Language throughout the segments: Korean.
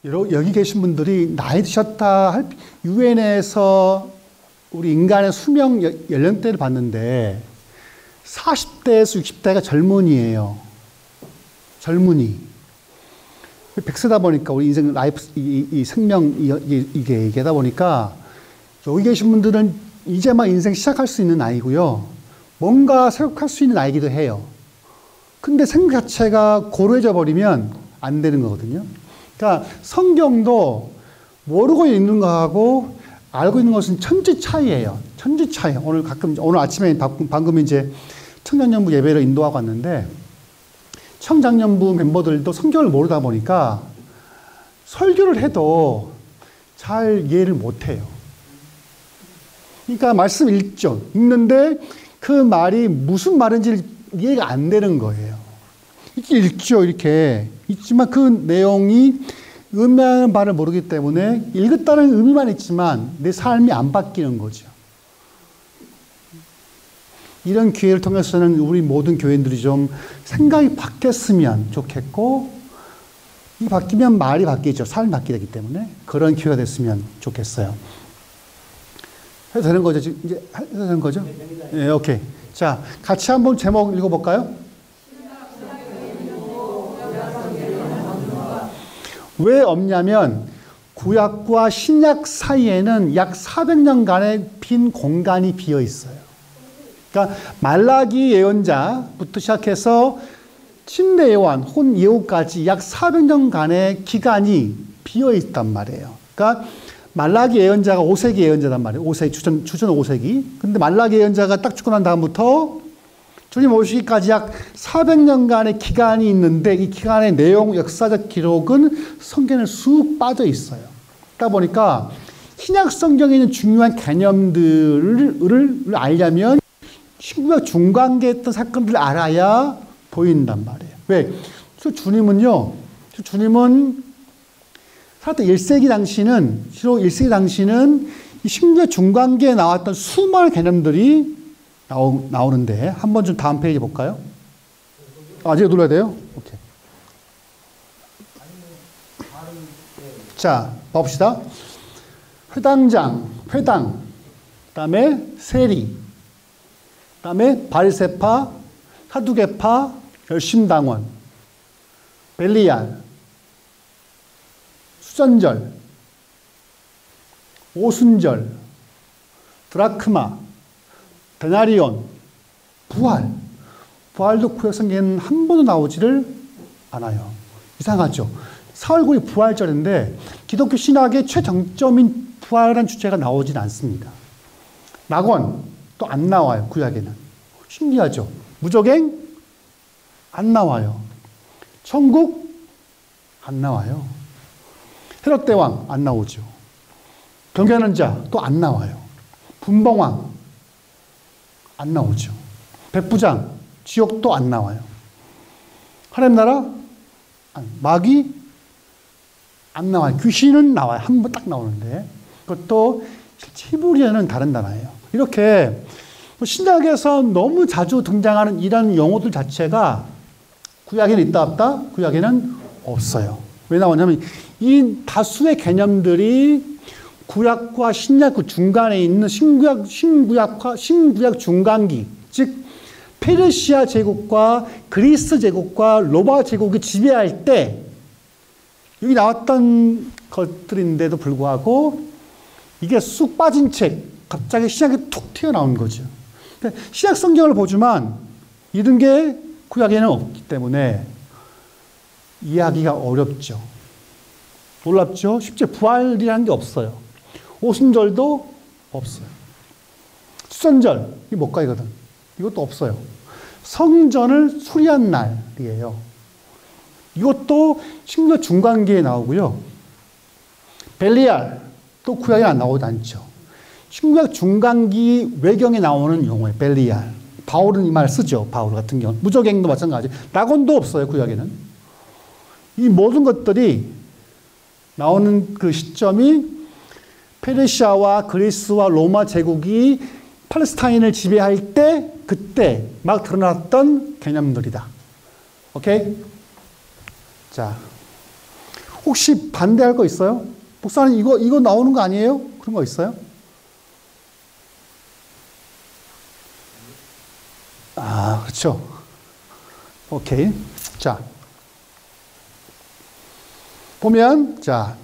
여기 계신 분들이 나이 드셨다 유엔에서 우리 인간의 수명 연령대를 봤는데 40대에서 60대가 젊은이에요. 젊은이. 100세다 보니까 우리 인생 라이프 이 생명 이게 얘기하다 보니까 여기 계신 분들은 이제 막 인생 시작할 수 있는 나이고요. 뭔가 새롭게 할 수 있는 나이기도 해요. 근데 생각 자체가 고루해져 버리면 안 되는 거거든요. 그러니까 성경도 모르고 있는 거하고 알고 있는 것은 천지 차이예요. 천지 차이. 오늘 아침에 방금 이제 청장년부 예배를 인도하고 왔는데 청장년부 멤버들도 성경을 모르다 보니까 설교를 해도 잘 이해를 못 해요. 그러니까 말씀 읽는데 그 말이 무슨 말인지 이해가 안 되는 거예요. 이렇게 읽죠, 이렇게. 있지만 그 내용이 의미하는 바를 모르기 때문에 읽었다는 의미만 있지만 내 삶이 안 바뀌는 거죠. 이런 기회를 통해서는 우리 모든 교인들이 좀 생각이 바뀌었으면 좋겠고, 이 바뀌면 말이 바뀌죠. 삶이 바뀌기 때문에 그런 기회가 됐으면 좋겠어요. 해도 되는 거죠? 이제 해도 되는 거죠? 네, 오케이. 자, 같이 한번 제목 읽어볼까요? 왜 없냐면 구약과 신약 사이에는 약 400년간의 빈 공간이 비어 있어요. 그러니까 말라기 예언자부터 시작해서 침례 요한, 혼 예후까지 약 400년간의 기간이 비어 있단 말이에요. 그러니까 말라기 예언자가 5세기 예언자단 말이에요. 5세기, 주전 5세기. 근데 말라기 예언자가 딱 죽고 난 다음부터 주님 오시기까지 약 400년간의 기간이 있는데 이 기간의 내용, 역사적 기록은 성경에 쑥 빠져 있어요. 그러다 보니까 신약 성경에 있는 중요한 개념들을 알려면 신구약 중간기에 있던 사건들을 알아야 보인단 말이에요. 왜? 주님은 살았던 1세기 당시는, 주로 1세기 당시는 이 신구약 중간기에 나왔던 수많은 개념들이 나오는데, 한번 좀 다음 페이지 볼까요? 제가 눌러야 돼요? 오케이. 자, 봅시다. 회당, 그 다음에 세리, 그 다음에 바리새파, 사두개파, 열심당원, 벨리알, 수전절, 오순절, 드라크마, 데나리온, 부활도 구약 성경에는 한 번도 나오지를 않아요. 이상하죠? 4월 9일 부활절인데 기독교 신학의 최정점인 부활이라는 주제가 나오진 않습니다. 낙원 또 안 나와요. 구약에는. 신기하죠? 무적행 안 나와요. 천국 안 나와요. 헤롯 대왕 안 나오죠. 경계하는 자 또 안 나와요. 분봉왕 안 나오죠. 백부장, 지옥도 안 나와요. 하나님 나라, 마귀 안 나와요. 귀신은 나와요. 한 번 딱 나오는데 그것도 히브리어는 다른 단어예요. 이렇게 신약에서 너무 자주 등장하는 이런 용어들 자체가 구약에는 있다 없다? 구약에는 없어요. 왜 나오냐면 이 다수의 개념들이 구약과 신약 그 중간에 있는 신구약 중간기, 즉 페르시아 제국과 그리스 제국과 로마 제국이 지배할 때 여기 나왔던 것들인데도 불구하고 이게 쑥 빠진 채 갑자기 신약이 툭 튀어나온 거죠. 그러니까 신약 성경을 보지만 이런 게 구약에는 없기 때문에 이해하기가 어렵죠. 놀랍죠? 쉽게 부활이라는 게 없어요. 오순절도 없어요. 수선절, 이게 뭐가이거든. 이것도 없어요. 성전을 수리한 날이에요. 이것도 신구약 중간기에 나오고요. 벨리알, 또 구약에 안 나오지 않죠. 신구약 중간기 외경에 나오는 용어예요. 벨리알. 바울은 이 말 쓰죠. 바울 같은 경우는. 무적행도 마찬가지. 낙원도 없어요. 구약에는. 이 모든 것들이 나오는 그 시점이 페르시아와 그리스와 로마 제국이 팔레스타인을 지배할 때 그때 막 드러났던 개념들이다. 오케이? 자, 혹시 반대할 거 있어요? 목사님 이거 나오는 거 아니에요? 그런 거 있어요? 아, 그렇죠. 오케이. 자, 보면 자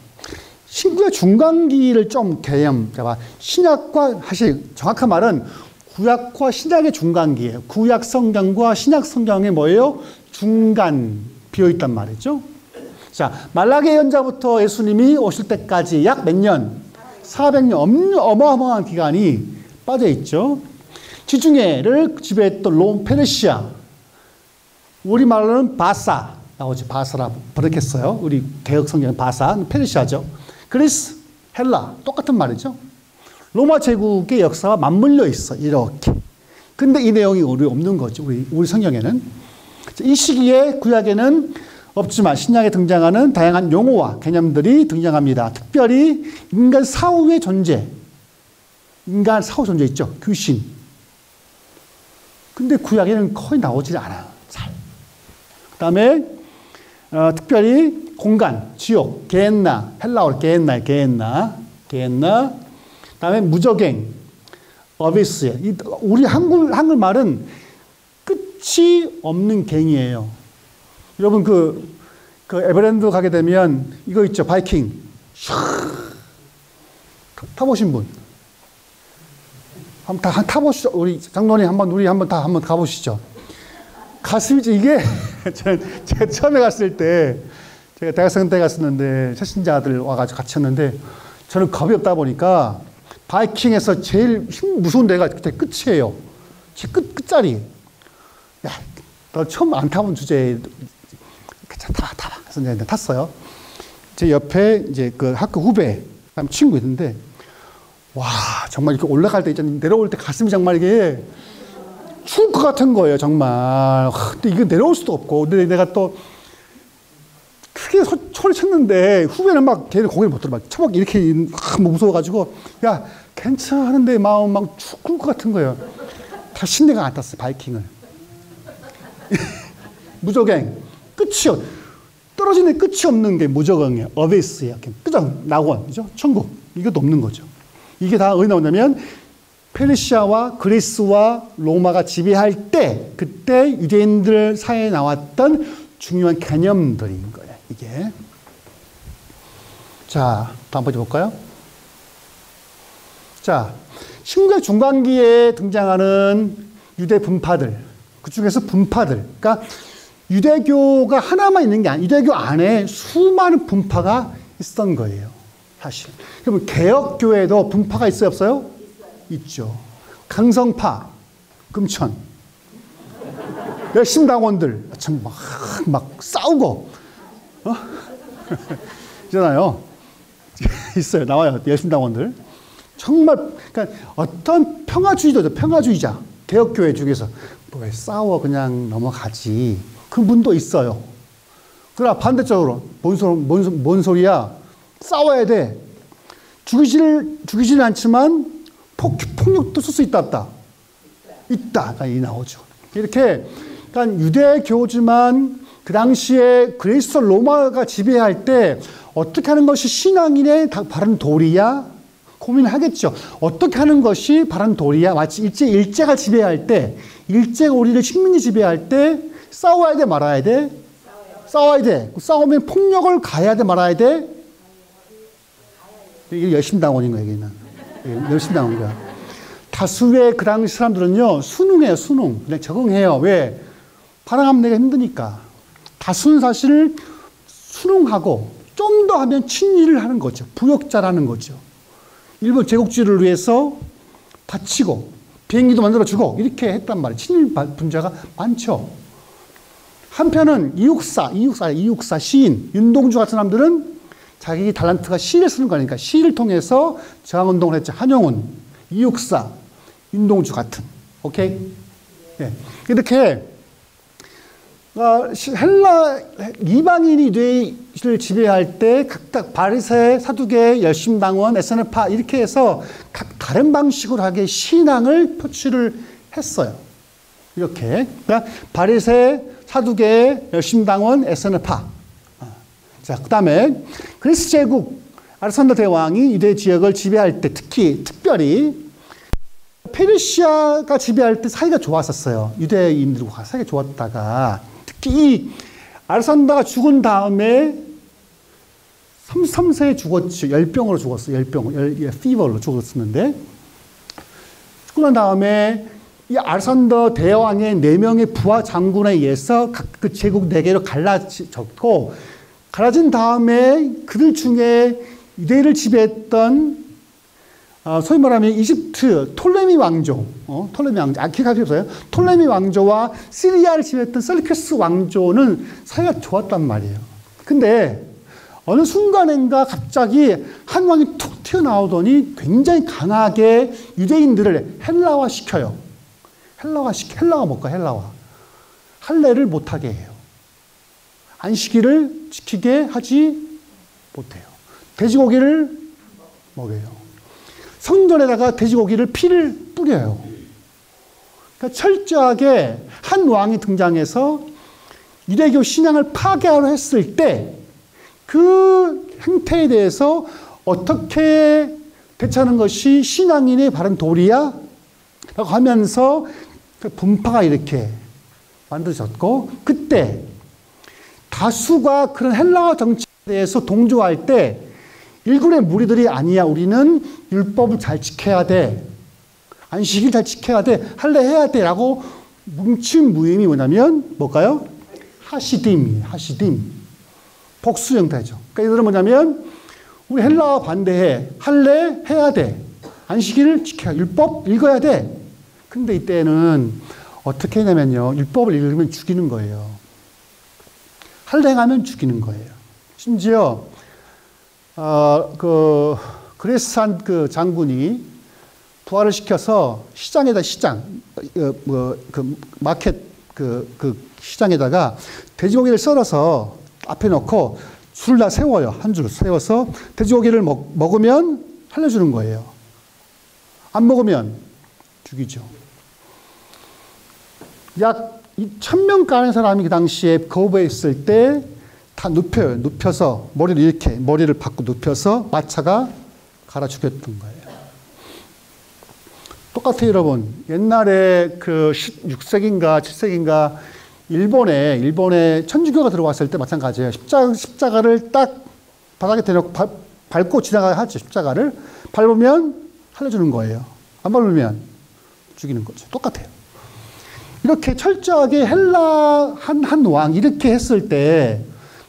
신구약 중간기를 좀 개념 잡아. 신약과 사실 정확한 말은 구약과 신약의 중간기예요. 구약 성경과 신약 성경의 뭐예요? 중간 비어 있단 말이죠. 자, 말라기 예언자부터 예수님이 오실 때까지 약 몇 년? 400년 어마어마한 기간이 빠져 있죠. 지중해를 지배했던 롬, 페르시아, 우리말로는 바사 나오죠. 바사라 번역했어요. 우리 개혁 성경은 바사, 페르시아죠. 그리스, 헬라 똑같은 말이죠. 로마 제국의 역사와 맞물려 있어 이렇게. 근데 이 내용이 우리 없는 거죠. 우리 성경에는. 이 시기에 구약에는 없지만 신약에 등장하는 다양한 용어와 개념들이 등장합니다. 특별히 인간 사후의 존재, 인간 사후 존재 있죠. 귀신. 근데 구약에는 거의 나오질 않아요. 잘. 그 다음에 특별히 공간, 지옥, 게헨나, 헬라어로 게헨나. 그 다음에 무저갱, 어비스. 우리 한글 말은 끝이 없는 갱이에요. 여러분 그 에버랜드 가게 되면 이거 있죠. 바이킹. 타보신 분? 한번 다 타보시죠. 우리 장로님 우리 한번 가보시죠. 가슴이 이게 제가 처음에 갔을 때 제가 대학생 때 갔었는데 새신자들 와가지고 같이 했는데 저는 겁이 없다 보니까 바이킹에서 제일 무서운 데가 그때 끝이에요. 제 끝자리. 야, 너 처음 안 타본 주제에 타봐. 그래서 이제 탔어요. 제 옆에 이제 그 학교 후배 친구 있는데 와 정말 이렇게 올라갈 때 있잖아요. 내려올 때 가슴이 정말 이게 죽을 것 같은 거예요. 정말. 근데 이게 내려올 수도 없고 근데 내가 또 크게 소리 쳤는데 후배는 막 걔는 거기를 못 들어 막 처박 이렇게 무서워가지고 야 괜찮은데 마음 막 죽을 것 같은 거예요. 다시 내가 안 탔어요. 바이킹을. 무저갱 끝이 떨어지는 끝이 없는 게 무저갱이에요. 어비스예요. 끄정 낙원 그죠? 천국 이것도 없는 거죠. 이게 다 어디 나오냐면 페르시아와 그리스와 로마가 지배할 때 그때 유대인들 사이에 나왔던 중요한 개념들인 거예요. 이게. 자, 다음 번째 볼까요? 자, 신구약 중간기에 등장하는 유대 분파들, 그 중에서 분파들, 그러니까 유대교가 하나만 있는 게 아니에요. 유대교 안에 수많은 분파가 있었던 거예요. 사실. 그러면 개혁교회도 분파가 있어요, 없어요? 있죠. 강성파, 금천, 열심당원들, 참 막 싸우고, 있잖아요. 있어요. 나와요. 열심당원들. 정말, 그러니까 어떤 평화주의자, 개혁교회 중에서 왜 싸워 그냥 넘어가지. 그 분도 있어요. 그러나 반대쪽으로, 뭔 소리야? 싸워야 돼. 죽이지는 않지만 폭력도 쓸 수 있다, 없다? 있다. 이 나오죠. 이렇게, 그러니까 유대교지만 그 당시에 그리스 로마가 지배할 때 어떻게 하는 것이 신앙인의 바른 도리야? 고민하겠죠. 어떻게 하는 것이 바른 도리야? 마치 일제가 지배할 때, 일제가 우리를 식민지 지배할 때 싸워야 돼, 말아야 돼? 싸워야 돼. 싸우면 폭력을 가해야 돼, 말아야 돼? 이게 열심당원인 거예요, 여기는. 열심당원 거야. 다수의 그 당시 사람들은요, 수능해요, 수능. 그냥 적응해요. 왜? 반항하면 내가 힘드니까. 다수는 사실 수능하고 좀 더 하면 친일을 하는 거죠. 부역자라는 거죠. 일본 제국주의를 위해서 바치고 비행기도 만들어주고 이렇게 했단 말이에요. 친일 분자가 많죠. 한편은 이육사 시인 윤동주 같은 사람들은 자기 달란트가 시를 쓰는 거니까 시를 통해서 저항운동을 했죠. 한용운, 이육사, 윤동주 같은. 오케이? 네. 이렇게 헬라 이방인이 뇌를 지배할 때 각각 바리새, 사두개, 열심당원, 에세네파 이렇게 해서 각 다른 방식으로 하게 신앙을 표출을 했어요. 이렇게. 그러니까 바리새, 사두개, 열심당원, 에세네파. 자, 그 다음에 그리스 제국 알렉산더 대왕이 유대 지역을 지배할 때 특별히 페르시아가 지배할 때 사이가 좋았었어요. 유대인들과 사이가 좋았다가 특히 이 알렉산더가 죽은 다음에 33세에 죽었죠. 열병으로 죽었어요. 피버로 죽었었는데 죽고 난 다음에 이 알렉산더 대왕의 4명의 부하 장군에 의해서 그 제국 4개로 갈라졌고 갈라진 다음에 그들 중에 유대인을 지배했던 소위 말하면 이집트 톨레미 왕조, 기억할 필요 없어요. 톨레미 왕조와 시리아를 지배했던 셀레우스 왕조는 사이가 좋았단 말이에요. 근데 어느 순간인가 갑자기 한 왕이 툭 튀어나오더니 굉장히 강하게 유대인들을 헬라화 시켜요. 헬라화 뭘까? 헬라화. 할례를 못하게 해요. 안식일을 지키게 하지 못해요. 돼지고기를 먹여요. 성전에다가 돼지고기를 피를 뿌려요. 그러니까 철저하게 한 왕이 등장해서 유대교 신앙을 파괴하려 했을 때 그 행태에 대해서 어떻게 대처하는 것이 신앙인의 바른 도리야? 라고 하면서 분파가 이렇게 만들어졌고 그때 다수가 그런 헬라어 정치에 대해서 동조할 때 일군의 무리들이 아니야. 우리는 율법을 잘 지켜야 돼. 안식일 잘 지켜야 돼. 할례해야 돼. 라고 뭉친 모임이 뭐냐면 뭘까요? 하시딤. 복수 형태죠. 그러니까 이들은 뭐냐면 우리 헬라어 반대해. 할례해야 돼. 안식일을 지켜야 율법 읽어야 돼. 근데 이때는 어떻게 했냐면요. 율법을 읽으면 죽이는 거예요. 할례하면 죽이는 거예요. 심지어 그레스한 그 장군이 부하를 시켜서 마켓 시장에다가 돼지고기를 썰어서 앞에 놓고 줄을 다 세워요. 한 줄 세워서 돼지고기를 먹으면 살려주는 거예요. 안 먹으면 죽이죠. 약 1000명가량의 사람이 그 당시에 거부했을 때 다 눕혀요. 눕혀서 머리를 받고 눕혀서 마차가 갈아 죽였던 거예요. 똑같아요, 여러분. 옛날에 그 6세기인가 7세기인가 일본에 천주교가 들어왔을 때 마찬가지예요. 십자가를 딱 바닥에 대놓고 밟고 지나가야 하죠. 십자가를 밟으면 살려주는 거예요. 안 밟으면 죽이는 거죠. 똑같아요. 이렇게 철저하게 헬라 한 왕 이렇게 했을 때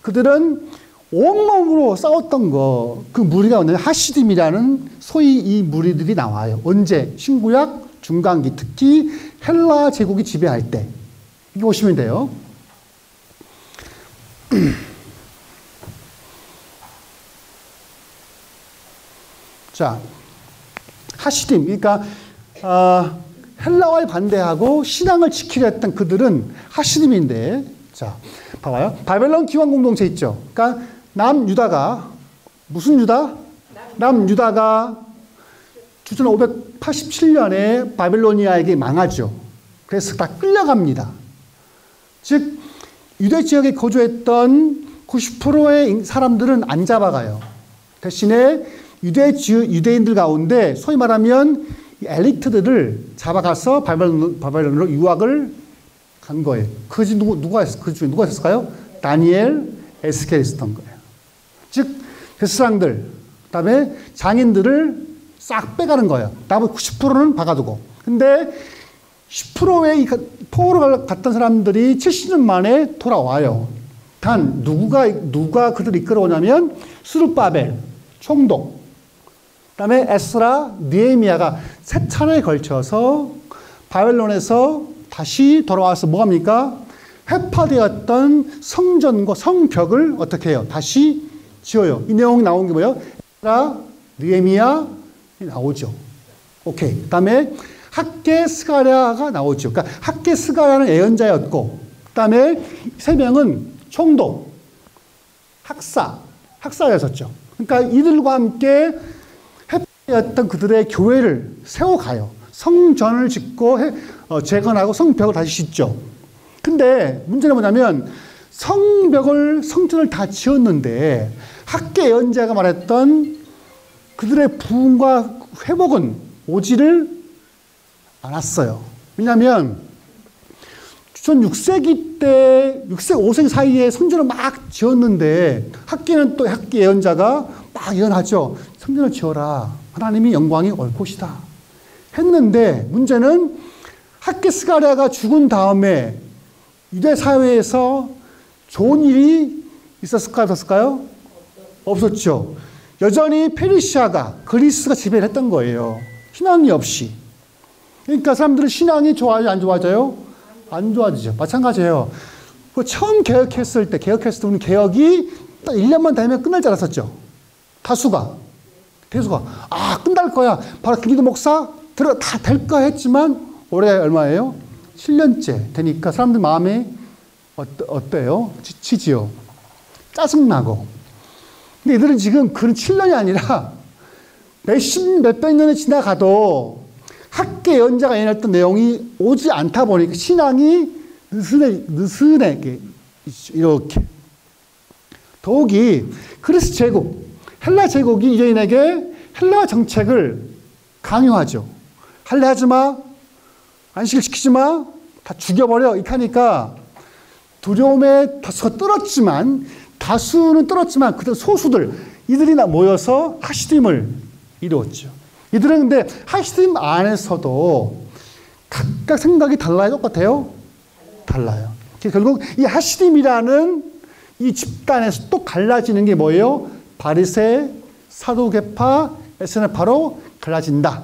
그들은 온몸으로 싸웠던 거, 그 무리가 뭐냐면 하시딤이라는 소위 이 무리들이 나와요. 언제? 신구약 중간기, 특히 헬라 제국이 지배할 때. 이게 보시면 돼요. 자, 하시딤, 그러니까 헬라와에 반대하고 신앙을 지키려 했던 그들은 하시딤인데, 자, 봐봐요. 바벨론 기왕 공동체 있죠. 그러니까 남유다가 무슨 유다? 남유다가 주전 587년에 바벨로니아에게 망하죠. 그래서 다 끌려갑니다. 즉 유대 지역에 거주했던 90%의 사람들은 안 잡아가요. 대신에 유대인들 가운데 소위 말하면 엘리트들을 잡아가서 바벨론으로 유학을 간 거예요. 그 중에 누가 했을까요? 다니엘, 에스겔이 있었던 거예요. 즉, 베스랑들, 그 다음에 장인들을 싹 빼가는 거예요. 나머지 90%는 박아두고. 근데 10%의 포로를 갔던 사람들이 70년 만에 돌아와요. 단, 누가 그들을 이끌어오냐면, 스룹바벨, 총독, 그 다음에 에스라, 느헤미야가 3차례에 걸쳐서 바벨론에서 다시 돌아와서 뭐합니까? 회파되었던 성전과 성벽을 어떻게 해요? 다시 지어요. 이 내용이 나온 게 뭐예요? 에스라, 느헤미야 나오죠. 오케이. 그 다음에 학계 스가랴가 나오죠. 그러니까 학계 스가랴는 예언자였고, 그 다음에 3명은 총독, 학사였었죠. 그러니까 이들과 함께 회파되었던 그들의 교회를 세워가요. 성전을 짓고 재건하고 성벽을 다시 짓죠. 근데 문제는 뭐냐면 성전을 다 지었는데 학계 예언자가 말했던 그들의 부흥과 회복은 오지를 않았어요. 왜냐하면 주전 6세기 때 6세기 5세기 사이에 성전을 막 지었는데 학계는 또 학계 예언자가 막 예언하죠. 성전을 지어라. 하나님이 영광이 올 곳이다. 했는데 문제는 학계 스가랴가 죽은 다음에 유대 사회에서 좋은 일이 있었을까요? 없었을까요? 없었죠. 여전히 페르시아가 그리스가 지배를 했던 거예요. 신앙이 없이. 그러니까 사람들은 신앙이 좋아져요? 안 좋아져요? 안 좋아지죠. 마찬가지예요. 처음 개혁했을 때 우리는 개혁이 딱 1년만 되면 끝날 줄 알았었죠. 대수가 끝날 거야. 바로 김기도 목사 다 될 거야 했지만 올해 얼마예요? 7년째 되니까 사람들 마음이 어때요? 지치지요. 짜증나고. 근데 이들은 지금 그런 7년이 아니라 몇백 년이 지나가도 학계 예언자가 예언했던 내용이 오지 않다 보니까 신앙이 느슨하게 이렇게. 더욱이 그리스 제국, 헬라 제국이 유대인에게 헬라 정책을 강요하죠. 할례 하지 마, 안식일 시키지 마, 다 죽여버려 이렇게 하니까 두려움에 다수는 떨었지만 그들 소수들 이들이 모여서 하시딤을 이루었죠. 이들은 근데 하시딤 안에서도 각각 생각이 달라요? 똑같아요? 달라요. 결국 이 하시딤이라는 이 집단에서 또 갈라지는 게 뭐예요? 바리새, 사두개파, 에스네파로 갈라진다.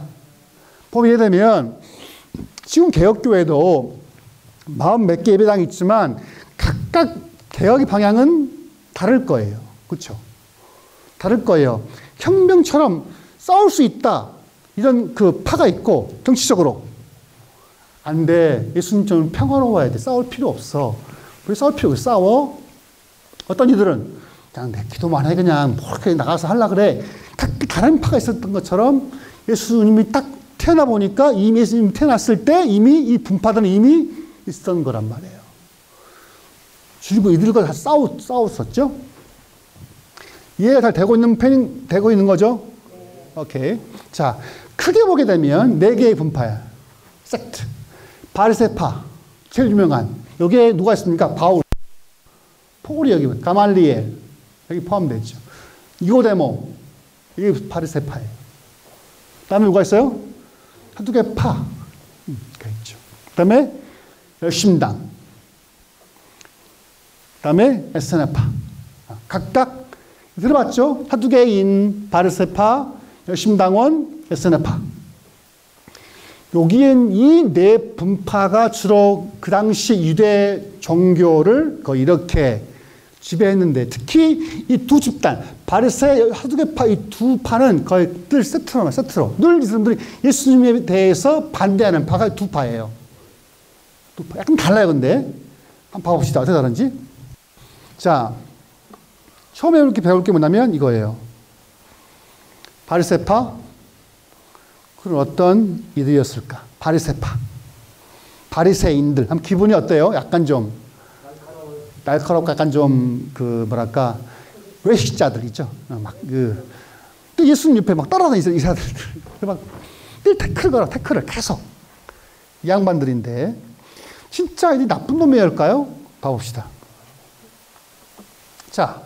보게 되면 지금 개혁교회도 40몇 개 예배당이 있지만 각각 개혁의 방향은 다를 거예요. 그렇죠? 다를 거예요. 혁명처럼 싸울 수 있다. 이런 그 파가 있고 정치적으로. 안 돼. 예수님처럼 평화로워야 돼. 싸울 필요 없어. 왜 싸울 필요 없어? 싸워? 어떤 이들은 그냥 내 기도만 해. 그냥 그렇게 나가서 하려 그래. 다른 파가 있었던 것처럼 예수님이 딱 태어나 보니까 이미 예수님이 태어났을 때 이미 이 분파들은 이미 있었던 거란 말이에요. 그리고 이들과 다 싸웠었죠? 이해가 잘 되고 있는 거죠? 오케이. 자, 크게 보게 되면 4개의 분파야. 섹트. 바리새파. 제일 유명한. 여기에 누가 있습니까? 바울. 포울이 여기, 가말리엘. 여기 포함되죠. 니고데모. 이게 바리새파예요. 그 다음에 누가 있어요? 사두개파. 있죠. 그 다음에 열심당. 그 다음에 에스네파. 각각 들어봤죠? 사두개인, 바리새파, 열심당원, 에스네파. 여기엔 이 4분파가 주로 그 당시 유대 종교를 거의 이렇게 지배했는데 특히 이 두 집단, 바리새, 사두개파 이 두 파는 거의 늘 세트로. 늘 이 사람들이 예수님에 대해서 반대하는 파가 두 파예요. 두 파. 약간 달라요, 근데. 한번 봐봅시다. 어떻게 다른지. 자, 처음에 이렇게 배울 게 뭐냐면 이거예요. 바리새파. 그런 어떤 이들이었을까? 바리새파. 바리새인들. 한번 기분이 어때요? 약간 좀 날카롭고 약간 좀 뭐랄까 외식자들 있죠. 또 예수님 옆에 막 따라다니는 이사들 막 태클을 계속 이 양반들인데 진짜 이 나쁜 놈이었을까요? 봐봅시다. 자,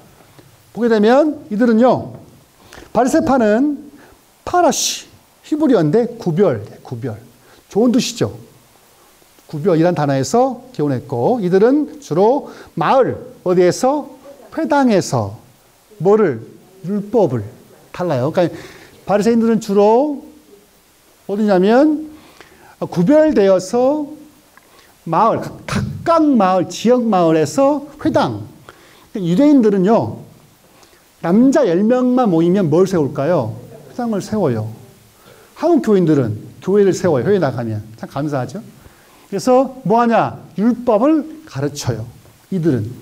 보게 되면 이들은요. 바리새파는 파라시 히브리어인데 구별. 좋은 뜻이죠. 구별이란 단어에서 기원했고 이들은 주로 마을 어디에서 회당에서 율법을 달라요. 그러니까 바리새인들은 주로 어디냐면 구별되어서 마을 각각 마을 지역 마을에서 회당. 유대인들은요 남자 10명만 모이면 뭘 세울까요? 회당을 세워요. 한국 교인들은 교회를 세워요. 회에 나가면 참 감사하죠. 그래서 뭐하냐? 율법을 가르쳐요. 이들은.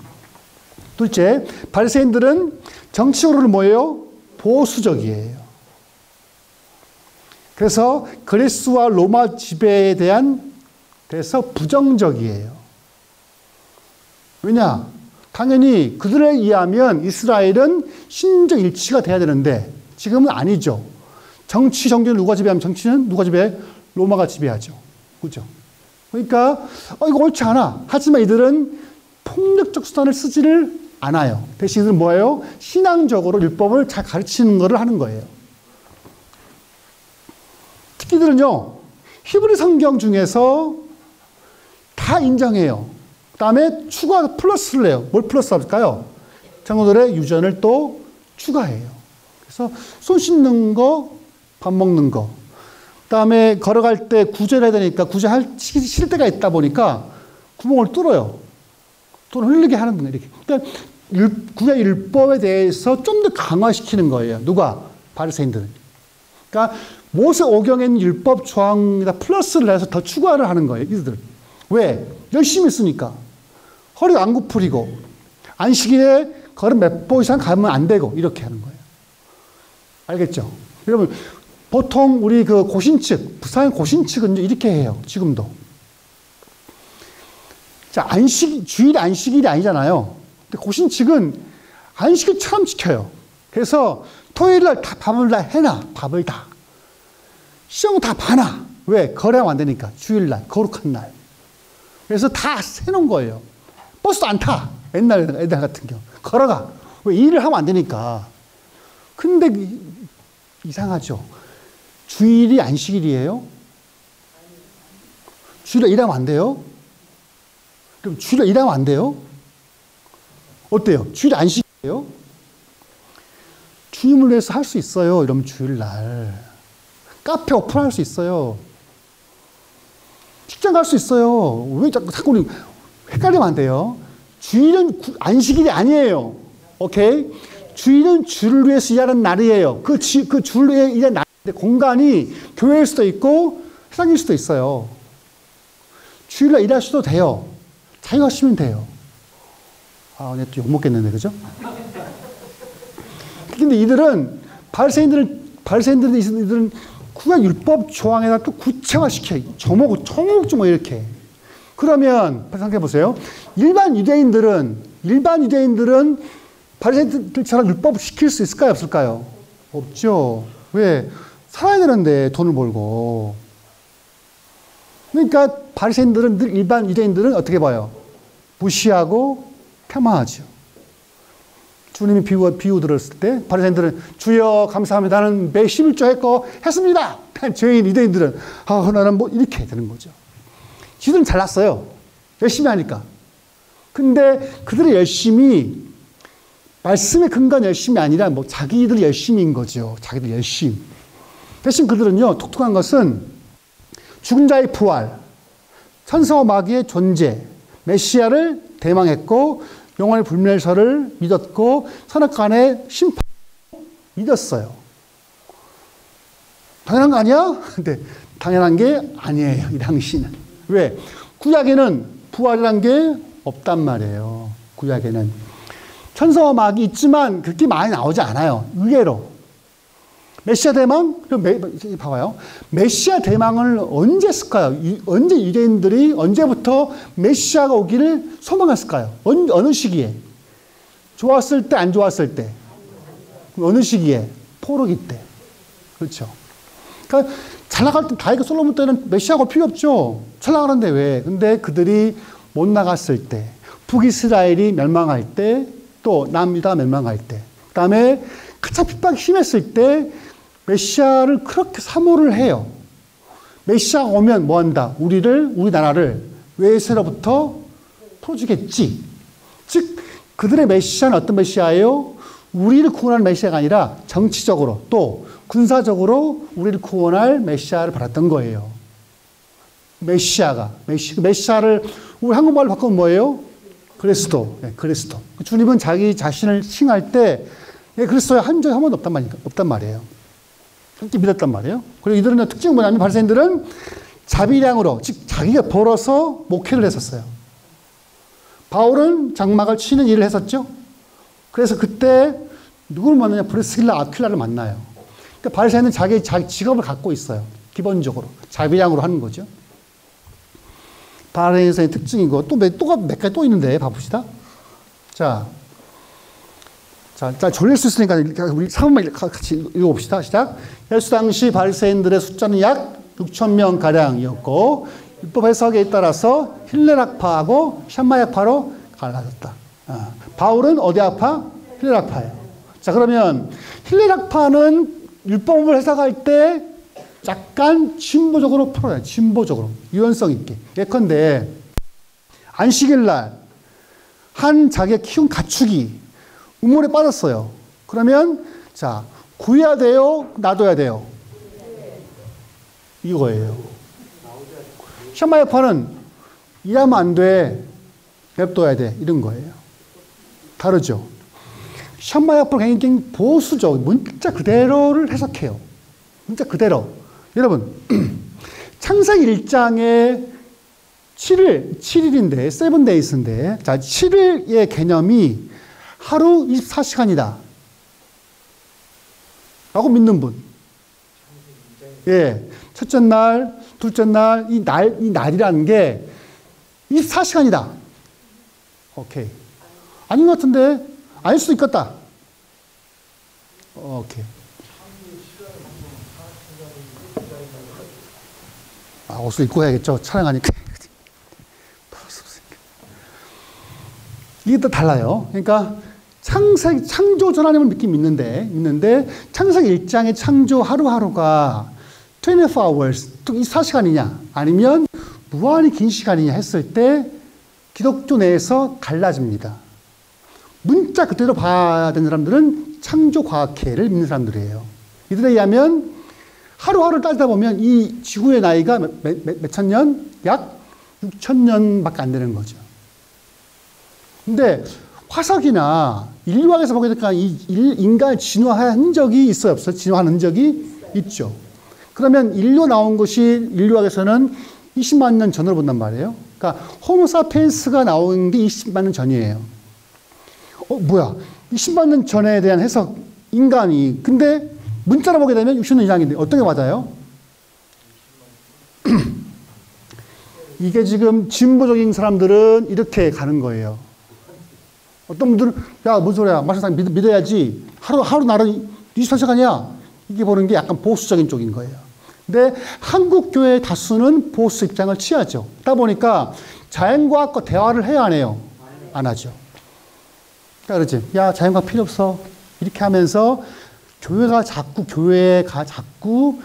둘째, 바리새인들은 정치적으로는 뭐예요? 보수적이에요. 그래서 그리스와 로마 지배에 대해서 부정적이에요. 왜냐? 당연히 그들에 의하면 이스라엘은 신적 일치가 돼야 되는데 지금은 아니죠. 정치 정치는 누가 지배하면 정치는 누가 지배해? 로마가 지배하죠. 그죠? 그러니까 이거 옳지 않아. 하지만 이들은 폭력적 수단을 쓰지를 않아요. 대신 이들은 뭐예요? 신앙적으로 율법을 잘 가르치는 것을 하는 거예요. 특히 이들은요, 히브리 성경 중에서 다 인정해요. 그 다음에 추가 플러스를 해요. 뭘 플러스 할까요? 장로들의 유전을 또 추가해요. 그래서 손 씻는 거, 밥 먹는 거. 그 다음에 걸어갈 때 구제를 해야 되니까 구제할 때가 있다 보니까 구멍을 뚫어요. 돈 흘리게 하는 거예요. 이렇게. 그러니까 구약 율법에 대해서 좀 더 강화시키는 거예요. 누가? 바리새인들은. 그러니까 모세 오경에 있는 율법 조항에다 플러스를 해서 더 추가를 하는 거예요. 이들. 왜? 열심히 쓰니까. 허리가 안 구부리고 안식일에 걸음 몇 보 이상 가면 안 되고 이렇게 하는 거예요. 알겠죠? 여러분 보통 우리 그 고신측, 부산 고신측은 이렇게 해요. 지금도. 자, 주일 안식일이 아니잖아요. 근데 고신측은 안식일처럼 지켜요. 그래서 토요일 날 다 밥을 다 해놔. 밥을 다. 시험 다 봐놔. 왜? 거래하면 안 되니까. 주일 날, 거룩한 날. 그래서 다 해놓은 거예요. 버스도 안 타. 옛날 애들 같은 경우. 걸어가. 왜? 일을 하면 안 되니까. 근데 이상하죠. 주일이 안식일이에요? 주일에 일하면 안 돼요? 그럼 주일에 일하면 안 돼요? 어때요? 주일에 안식일이에요? 주임을 위해서 할 수 있어요. 이러면 주일날. 카페 오픈할 수 있어요. 직장 갈 수 있어요. 왜 자꾸 우리 헷갈리면 안 돼요. 주일은 안식일이 아니에요. 오케이? 주일은 주를 위해서 일하는 날이에요. 그 주를 위해 일하는 날인데 공간이 교회일 수도 있고 회사일 수도 있어요. 주일날 일하셔도 돼요. 자기가 하시면 돼요. 내가 또 욕먹겠는데, 그죠? 근데 이들은 바리새인들은 구약 율법 조항에다 또 구체화시켜요. 저모고 뭐 이렇게. 그러면 생각해 보세요. 일반 유대인들은 바리새인들처럼 율법을 지킬 수 있을까요, 없을까요? 없죠. 왜? 살아야 되는데 돈을 벌고. 그러니까 바리새인들은 늘 일반 유대인들은 어떻게 봐요? 무시하고 폄하하죠. 주님이 비유 들었을 때 바리새인들은 주여 감사합니다. 나는 매 11조 했습니다. 죄인 유대인들은 나는 뭐 이렇게 되는 거죠. 지들은 잘났어요. 열심히 하니까. 근데 그들의 열심이 말씀에 근거한 열심이 아니라 뭐 자기들 열심인 거죠. 자기들 열심. 대신 그들은요, 독특한 것은 죽은 자의 부활, 천사와 마귀의 존재, 메시아를 대망했고 영원의 불멸설을 믿었고 선악간의 심판을 믿었어요. 당연한 거 아니야? 근데 당연한 게 아니에요. 이 당시는. 왜? 구약에는 부활이란 게 없단 말이에요. 구약에는. 천사와 마귀 있지만 그렇게 많이 나오지 않아요. 의외로. 메시아 대망? 봐봐요. 메시아 대망을 언제 했을까요? 언제 유대인들이 언제부터 메시아가 오기를 소망했을까요? 어느 시기에? 좋았을 때, 안 좋았을 때? 어느 시기에? 포로기 때. 그렇죠. 그러니까 잘 나갈 때 다윗과 솔로몬 때는 메시아가 올 필요 없죠. 잘 나가는데 왜? 근데 그들이 못 나갔을 때, 북이스라엘이 멸망할 때, 또 남유다 멸망할 때, 그 다음에 가장 핍박이 심했을 때 메시아를 그렇게 사모를 해요. 메시아가 오면 뭐 한다? 우리 나라를 외세로부터 풀어주겠지. 즉, 그들의 메시아는 어떤 메시아예요? 우리를 구원할 메시아가 아니라 정치적으로 또 군사적으로 우리를 구원할 메시아를 받았던 거예요. 메시아를 우리 한국말로 바꾸면 뭐예요? 그리스도. 네, 그리스도. 주님은 자기 자신을 칭할 때 그리스도의 한 적이 한 번도 없단 말이에요. 그렇게 믿었단 말이에요. 그리고 이들은 특징이 뭐냐면 바리새인들은 자비량으로, 즉 자기가 벌어서 목회를 했었어요. 바울은 장막을 치는 일을 했었죠. 그래서 그때 누구를 만나냐? 브리스길라 아퀴라를 만나요. 그러니까 바리새인은 자기 직업을 갖고 있어요. 기본적으로 자비량으로 하는 거죠. 바리새인의 특징이고 또 몇 가지 또 있는데 봐봅시다. 자, 졸릴 수 있으니까 우리 3번만 같이 읽어봅시다. 시작. 예수 당시 바리새인들의 숫자는 약 6,000명 가량이었고 율법 해석에 따라서 힐레락파하고 샴마약파로 갈라졌다. 바울은 어디 학파? 힐레락파예요. 자, 그러면 힐레락파는 율법을 해석할 때 약간 진보적으로 풀어요. 진보적으로 유연성 있게. 예컨대 안식일 날 한 자기가 키운 가축이 우물에 빠졌어요. 그러면 자, 구해야 돼요? 놔둬야 돼요? 이거예요. 샴마야파는 일하면 안 돼. 냅둬야 돼. 이런 거예요. 다르죠? 샴마야파는 굉장히 보수적, 문자 그대로를 해석해요. 문자 그대로. 여러분, 창세기 1장에 7일인데, 7days인데, 자, 7일의 개념이 하루 24시간이다. 라고 믿는 분. 예. 첫째 날, 둘째 날, 이 날이라는 게 24시간이다. 오케이. 아닌 것 같은데, 아닐 수도 있겠다. 오케이. 옷을 입고 해야겠죠. 촬영하니까. 이게 또 달라요. 그러니까 창조 하나님을 믿는데 창세기 1장의 창조 하루하루가 24 hours, 24시간이냐 아니면 무한히 긴 시간이냐 했을 때 기독교 내에서 갈라집니다. 문자 그대로 봐야 되는 사람들은 창조과학회를 믿는 사람들이에요. 이들에 의하면 하루하루 따지다 보면 이 지구의 나이가 몇 천 년? 약 6,000년밖에 안 되는 거죠. 근데 화석이나 인류학에서 보게 되니까 인간을 진화한 흔적이 있어요? 없어요? 진화한 흔적이 있죠. 그러면 인류 나온 것이 인류학에서는 20만 년 전으로 본단 말이에요. 그러니까 호모사피엔스가 나온 게 20만 년 전이에요. 뭐야? 20만 년 전에 대한 해석, 인간이. 근데 문자로 보게 되면 60년 이상인데 어떤 게 맞아요? 이게 지금 진보적인 사람들은 이렇게 가는 거예요. 어떤 분들은 야, 무슨 소리야? 마사상 믿어야지. 하루 나를 24시간이야. 이게 보는 게 약간 보수적인 쪽인 거예요. 근데 한국 교회의 다수는 보수 입장을 취하죠. 그러다 보니까 자연과학과 대화를 해야 안 해요? 안 하죠. 그러니까 그러지. 야, 자연과학 필요 없어. 이렇게 하면서 교회가 자꾸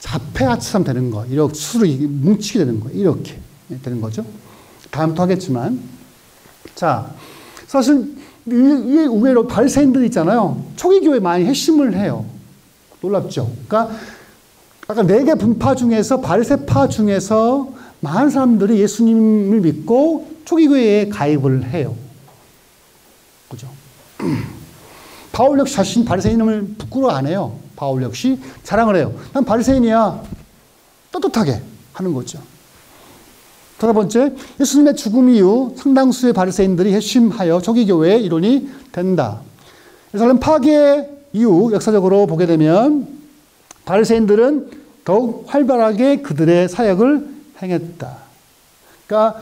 자폐아처럼 되는 거. 이렇게 스스로 뭉치게 되는 거. 이렇게 되는 거죠. 다음부터 하겠지만. 자, 사실 이게 의외로 바리새인들 있잖아요. 초기 교회 많이 회심을 해요. 놀랍죠. 그러니까 아까 4개 분파 중에서 바리새파 중에서 많은 사람들이 예수님을 믿고 초기 교회에 가입을 해요. 그죠? 바울 역시 자신 바리새인임을 부끄러워 안 해요. 바울 역시 자랑을 해요. 난 바리새인이야. 떳떳하게 하는 거죠. 다섯 번째, 예수님의 죽음 이후 상당수의 바리새인들이 회심하여 초기교회의 일원이 된다. 예루살렘 파괴 이후 역사적으로 보게 되면 바리새인들은 더욱 활발하게 그들의 사역을 행했다. 그러니까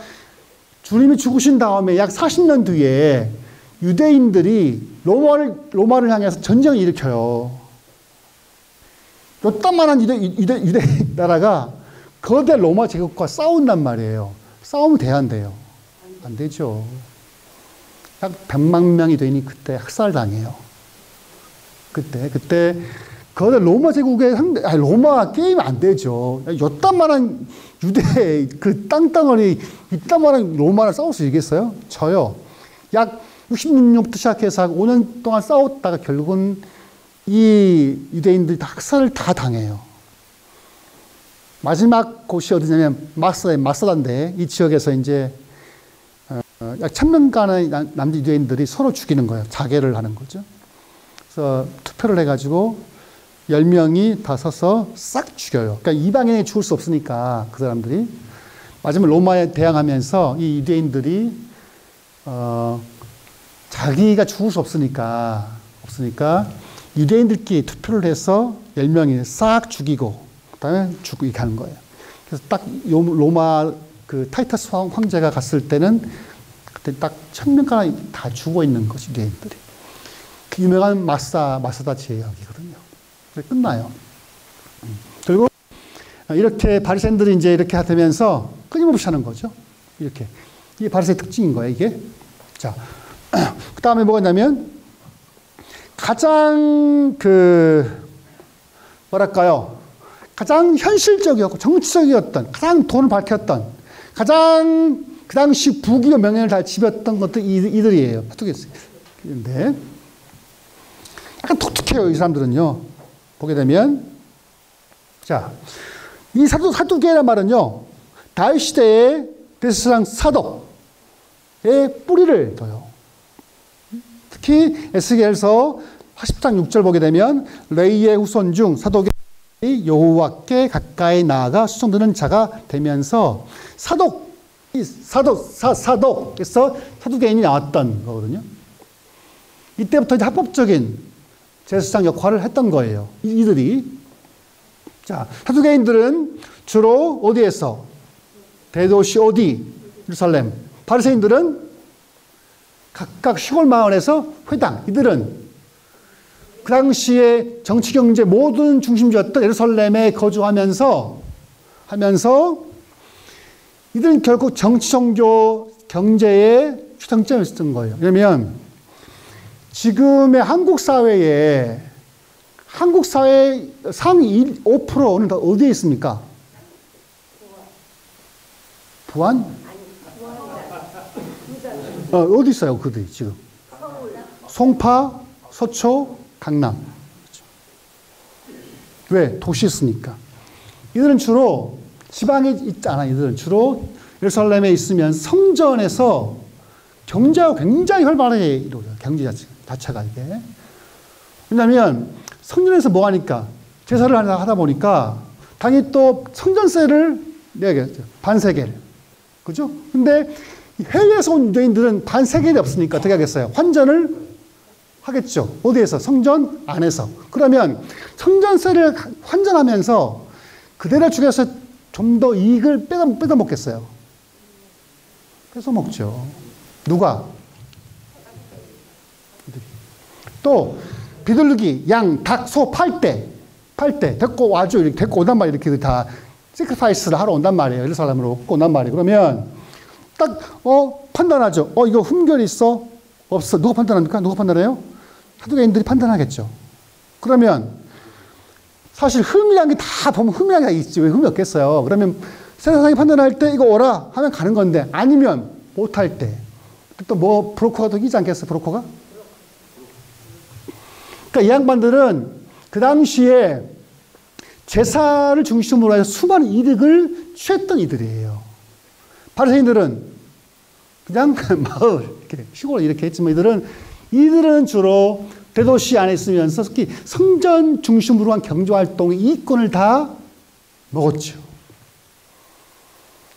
주님이 죽으신 다음에 약 40년 뒤에 유대인들이 로마를 향해서 전쟁을 일으켜요. 요딴만한 유대 나라가 거대 로마 제국과 싸운단 말이에요. 싸우면 돼야 안 돼요? 안 되죠. 약 100만 명이 되니 그때 학살당해요. 그때 거대 로마 제국의 로마 게임 안 되죠. 요딴만한 유대 그 땅덩어리 이딴만한 로마를 싸울 수 있겠어요? 저요. 약 66년부터 시작해서 5년 동안 싸웠다가 결국은 이 유대인들이 다 학살을 다 당해요. 마지막 곳이 어디냐면 마사다인데 이 지역에서 이제 약 1000명간의 남자 유대인들이 서로 죽이는 거예요. 자결을 하는 거죠. 그래서 투표를 해가지고 10명이 다 서서 싹 죽여요. 그러니까 이방인이 죽을 수 없으니까 그 사람들이 마지막 로마에 대항하면서 이 유대인들이 자기가 죽을 수 없으니까 유대인들끼리 투표를 해서 10명이 싹 죽이고 그다음에 죽고 이렇게 하는 거예요. 그래서 딱 로마 그 타이터스 황제가 갔을 때는 그때 딱 1000명가량 다 죽어 있는 것이 유대인들이. 그 유명한 마사다 제약이거든요. 그래서 끝나요. 그리고 이렇게 바리새인들이 이제 이렇게 되면서 끊임없이 하는 거죠. 이렇게. 이게 바리새의 특징인 거예요, 이게. 자, 그 다음에 뭐가 있냐면, 가장 뭐랄까요. 가장 현실적이었고 정치적이었던, 가장 돈을 밝혔던, 가장 그 당시 부귀와 명예를 다 지녔던 것도 이들이에요. 근데 약간 독특해요, 이 사람들은요. 보게 되면. 자, 이 사두개란 말은요, 다윗 시대의 대제사장 사독의 뿌리를 둬요. 특히 에스겔서 80장 6절 보게 되면 레이의 후손 중 사독의 여호와께 가까이 나아가 수종드는 자가 되면서 사독에서 사두개인이 나왔던 거거든요. 이때부터 이제 합법적인 제사장 역할을 했던 거예요. 이들이. 자, 사두개인들은 주로 어디에서? 대도시 어디? 예루살렘. 바리새인들은 각각 시골 마을에서 회당. 이들은 그 당시에 정치 경제 모든 중심지였던 예루살렘에 거주하면서 이들은 결국 정치 종교 경제의 최정점이었던 거예요. 왜냐면 지금의 한국 사회 상위 5%는 다 어디에 있습니까? 부안? 어디 있어요, 그들이 지금? 송파, 서초, 강남. 왜? 도시 있으니까. 이들은 주로 지방에 있지 않아. 이들은 주로 예루살렘에 있으면 성전에서 경제가 굉장히 활발하게 이루어져요. 경제 자체가 이게. 왜냐하면 성전에서 뭐 하니까 제사를 하다 보니까 당연히 또 성전세를 내야겠죠. 반세겔. 그죠? 근데 해외에서 온 유대인들은 반세겔이 없으니까 어떻게 하겠어요? 환전을 하겠죠. 어디에서? 성전 안에서. 그러면 성전세를 환전하면서 그대로 중에서 좀 더 이익을 뺏어 먹겠어요. 뺏어 먹죠. 누가? 또 비둘기, 양, 닭, 소 팔 때 데리고 와줘. 이렇게 데리고 온단 말이에요. 이렇게 다 세크리파이스를 하러 온단 말이에요. 예루살렘으로 온단 말이에요. 그러면 딱 판단하죠. 이거 흠결이 있어? 없어. 누가 판단합니까? 누가 판단해요? 사두개인들이 판단하겠죠. 그러면 사실 흠이란 게 다 보면 흠이란 게 있지. 왜 흠이 없겠어요? 그러면 세상이 판단할 때 이거 오라 하면 가는 건데 아니면 못할 때 또 뭐 브로커가 더 끼지 않겠어요? 브로커가? 그러니까 이 양반들은 그 당시에 제사를 중심으로 해서 수많은 이득을 취했던 이들이에요. 바리새인들은 그냥 마을, 이렇게 시골 이렇게 했지만 이들은 주로 대도시 안에 있으면서 특히 성전 중심으로 한 경제활동의 이권을 다 먹었죠.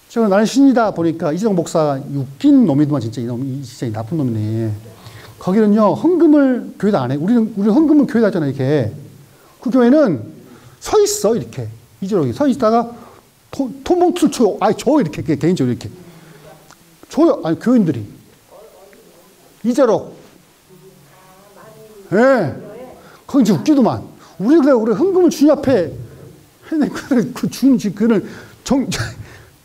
제가 나는 신이다 보니까 이재동 목사 웃긴 놈이더만 진짜 진짜 나쁜 놈이네. 거기는요 헌금을 교회도 안 해. 우리는 헌금을 교회도 하잖아요. 이렇게 그 교회는 서 있어 이렇게 이재동이 서 있다가 토봉투를 줘요. 줘 이렇게 개인적으로 이렇게 줘요. 교인들이 이재록. 예. 거기 이제 웃기더만. 우리 헌금을 주님 앞에 했는데, 그 주님, 그는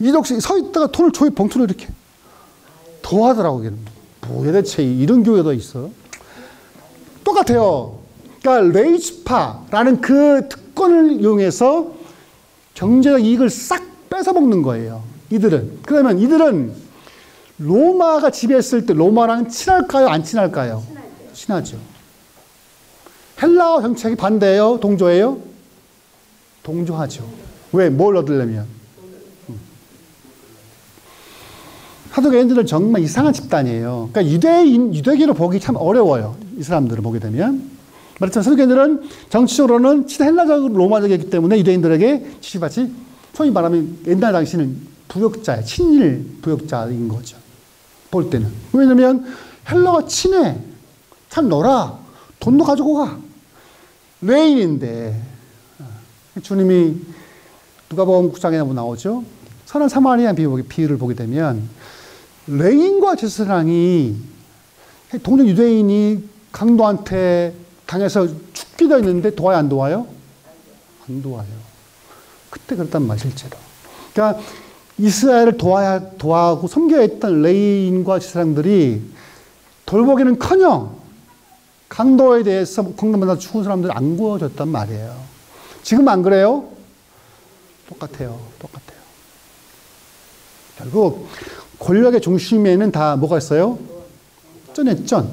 이덕식 서 있다가 돈을 줘요, 봉투로 이렇게. 더 하더라고, 걔는. 뭐야, 대체 이런 교회도 있어? 똑같아요. 그러니까, 레이지파라는 그 특권을 이용해서 경제적 이익을 싹 뺏어먹는 거예요. 이들은. 그러면 이들은 로마가 지배했을 때 로마랑 친할까요? 안 친할까요? 친하죠. 헬라어 정책이 반대예요? 동조예요? 동조하죠. 왜? 뭘 얻으려면? 사두개인들은 정말 이상한 집단이에요. 그러니까 유대계로 보기 참 어려워요. 이 사람들을 보게 되면. 말했지만 사두개인들은 정치적으로는 헬라적 로마적이기 때문에 유대인들에게 지시받지, 소위 말하면 옛날 당시는 부역자예요. 친일 부역자인 거죠. 볼 때는. 왜냐면 헬라가 친해. 참 놀아. 돈도 가지고 가. 레인인데 주님이 누가복음 9장에 나오죠. 선한 사마리아 비유를 보게 되면 레인과 제사장이 동족 유대인이 강도한테 당해서 죽기도 했는데 도와요, 안 도와요? 안 도와요. 그때 그랬단 말이에요, 실제로. 그러니까 이스라엘을 도와하고 섬겨야 했던 레인과 제사장들이 돌보기는커녕 강도에 대해서 공감받아 죽은 사람들 안 구워줬단 말이에요. 지금 안 그래요? 똑같아요. 결국 권력의 중심에는 다 뭐가 있어요? 쩐.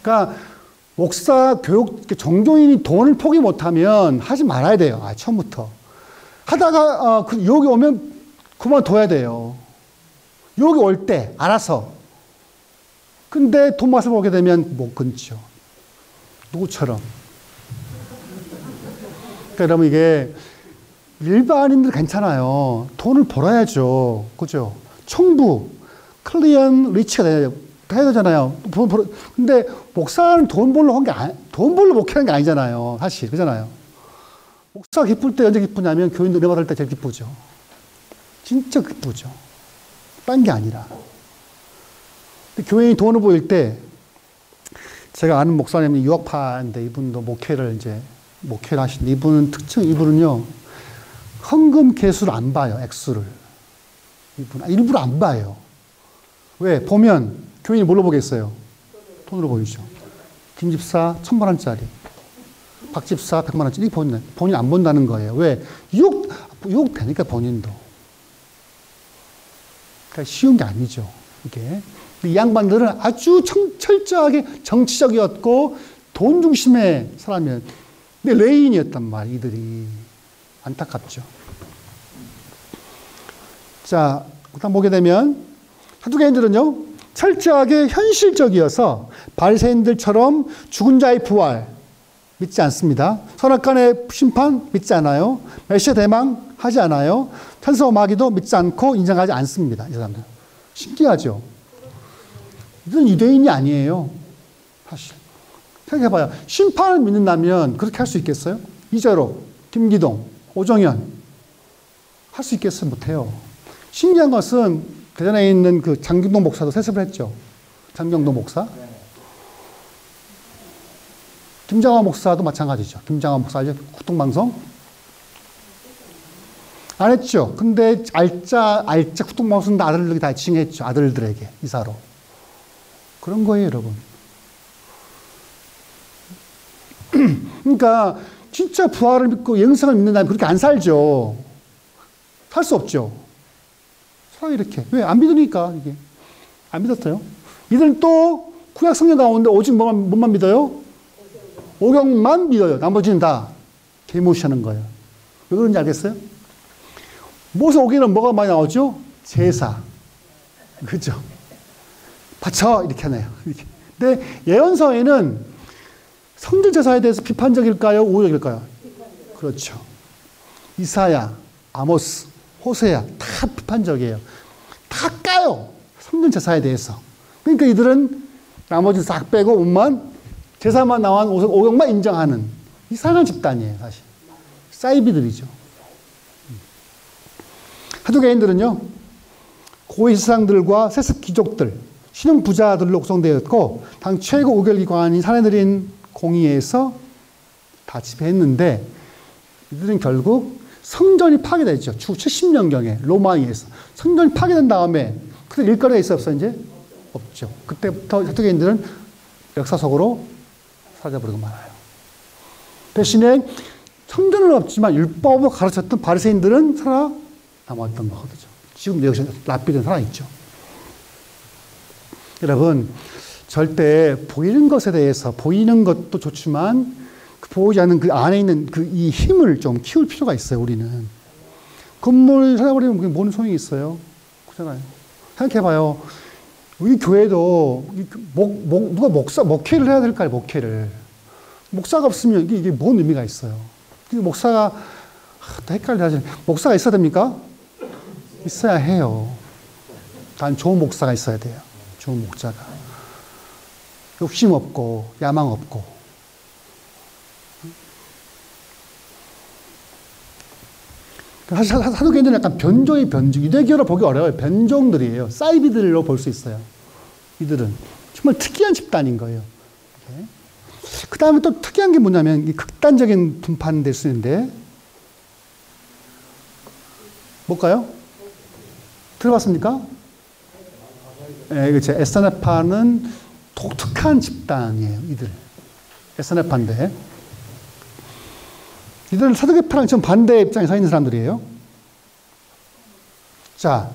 그러니까 목사, 교육, 종교인이 돈을 포기 못하면 하지 말아야 돼요. 처음부터. 하다가 유혹이 오면 그만둬야 돼요. 유혹이 올 때 알아서. 근데 돈 맛을 보게 되면 못 끊죠. 누구처럼. 그러니까 여러분 이게 일반인들 괜찮아요. 돈을 벌어야죠. 그죠? 청부, 클리언 리치가 돼야 되잖아요. 근데 목사는 돈 벌러 목회하는 게 아니잖아요. 사실. 그잖아요. 목사가 기쁠 때 언제 기쁘냐면 교인들 은혜 받을 때 제일 기쁘죠. 진짜 기쁘죠. 딴 게 아니라. 근데 교인이 돈을 보일 때 제가 아는 목사님이 유학파인데 이분도 목회를 하시는데 이분은요, 헌금 개수를 안 봐요, 액수를. 일부러 안 봐요. 왜? 보면 교인이 뭘로 보겠어요? 돈으로 보이죠. 김 집사 1,000만 원짜리, 박 집사 100만 원짜리 본인 안 본다는 거예요. 왜? 유혹 되니까 본인도. 그러니까 쉬운 게 아니죠, 이게. 이 양반들은 아주 철저하게 정치적이었고 돈 중심의 사람이었. 근데 레인이었단 말이에요, 이들이. 안타깝죠. 자, 일단 보게 되면 사두개인들은요 철저하게 현실적이어서 바리새인들처럼 죽은 자의 부활 믿지 않습니다. 선악간의 심판 믿지 않아요. 메시아 대망 하지 않아요. 천사와 마귀도 믿지 않고 인정하지 않습니다. 이 사람들 신기하죠. 이들은 유대인이 아니에요. 사실 생각해봐요. 심판을 믿는다면 그렇게 할 수 있겠어요? 이재로, 김기동, 오정현 할 수 있겠어요? 못해요. 신기한 것은 대전에 있는 그 장경동 목사도 세습을 했죠. 장경동 목사. 김장화 목사도 마찬가지죠. 김장화 목사 알죠? 국동방송. 안 했죠. 근데 알짜 국동방송 아들들이 다 지칭했죠. 아들들에게 이사로. 그런 거예요, 여러분. 그러니까 진짜 부활을 믿고 영생을 믿는다면 그렇게 안 살죠. 살 수 없죠. 사 이렇게. 왜? 안 믿으니까 이게. 안 믿었어요. 이들은 또 구약 성경 가운데 오직 뭐만 믿어요? 오경만 믿어요. 나머지는 다 개무시하는 거예요. 왜 그런지 알겠어요? 모세 오경은 뭐가 많이 나오죠? 제사. 그렇죠? 바쳐 이렇게 하네요. 이렇게. 근데 예언서에는 성전 제사에 대해서 비판적일까요? 우호적일까요? 그렇죠. 이사야, 아모스, 호세야 다 비판적이에요. 다 까요. 성전 제사에 대해서. 그러니까 이들은 나머지 싹 빼고 옷만 제사만 나온 오경만 인정하는 이상한 집단이에요. 사실. 사이비들이죠. 사두개인들은요. 고위 세상들과 세습 귀족들, 신흥 부자들로 구성되었고 당 최고 우결기관인 사내들인 공의에서 다 지배했는데 이들은 결국 성전이 파괴됐죠. 주 70년경에 로마에서 성전이 파괴된 다음에 그때 일거리가 있어 없어 이제? 없죠. 그때부터 사두개인들은 역사 속으로 사라져버리고 말아요. 대신에 성전은 없지만 율법을 가르쳤던 바리새인들은 살아남았던 거거든요. 지금 여기서 랍비는 살아있죠. 여러분 절대 보이는 것에 대해서 보이는 것도 좋지만 그 보이지 않는 그 안에 있는 그 이 힘을 좀 키울 필요가 있어요. 우리는 건물 찾아버리면 뭔 소용이 있어요? 그렇잖아요. 생각해봐요. 우리 교회도 누가 목회를 해야 될까요? 목사가 없으면 이게 뭔 의미가 있어요? 목사가 또 헷갈려. 목사가 있어야 됩니까? 있어야 해요. 단 좋은 목사가 있어야 돼요. 좋은 목자가. 욕심 없고 야망 없고. 사실 사두개인들은 약간 변종이 변종, 유대교로 보기 어려워요. 변종들이에요. 사이비들로 볼 수 있어요. 이들은 정말 특이한 집단인 거예요. 그 다음에 또 특이한 게 뭐냐면 이 극단적인 분파될 수 있는데 뭘까요? 들어봤습니까? 네, 그렇죠. 에스나파는 독특한 집단이에요. 이들. 에스나파인데 이들은 사두개파랑 좀 반대 입장에 서 있는 사람들이에요. 자,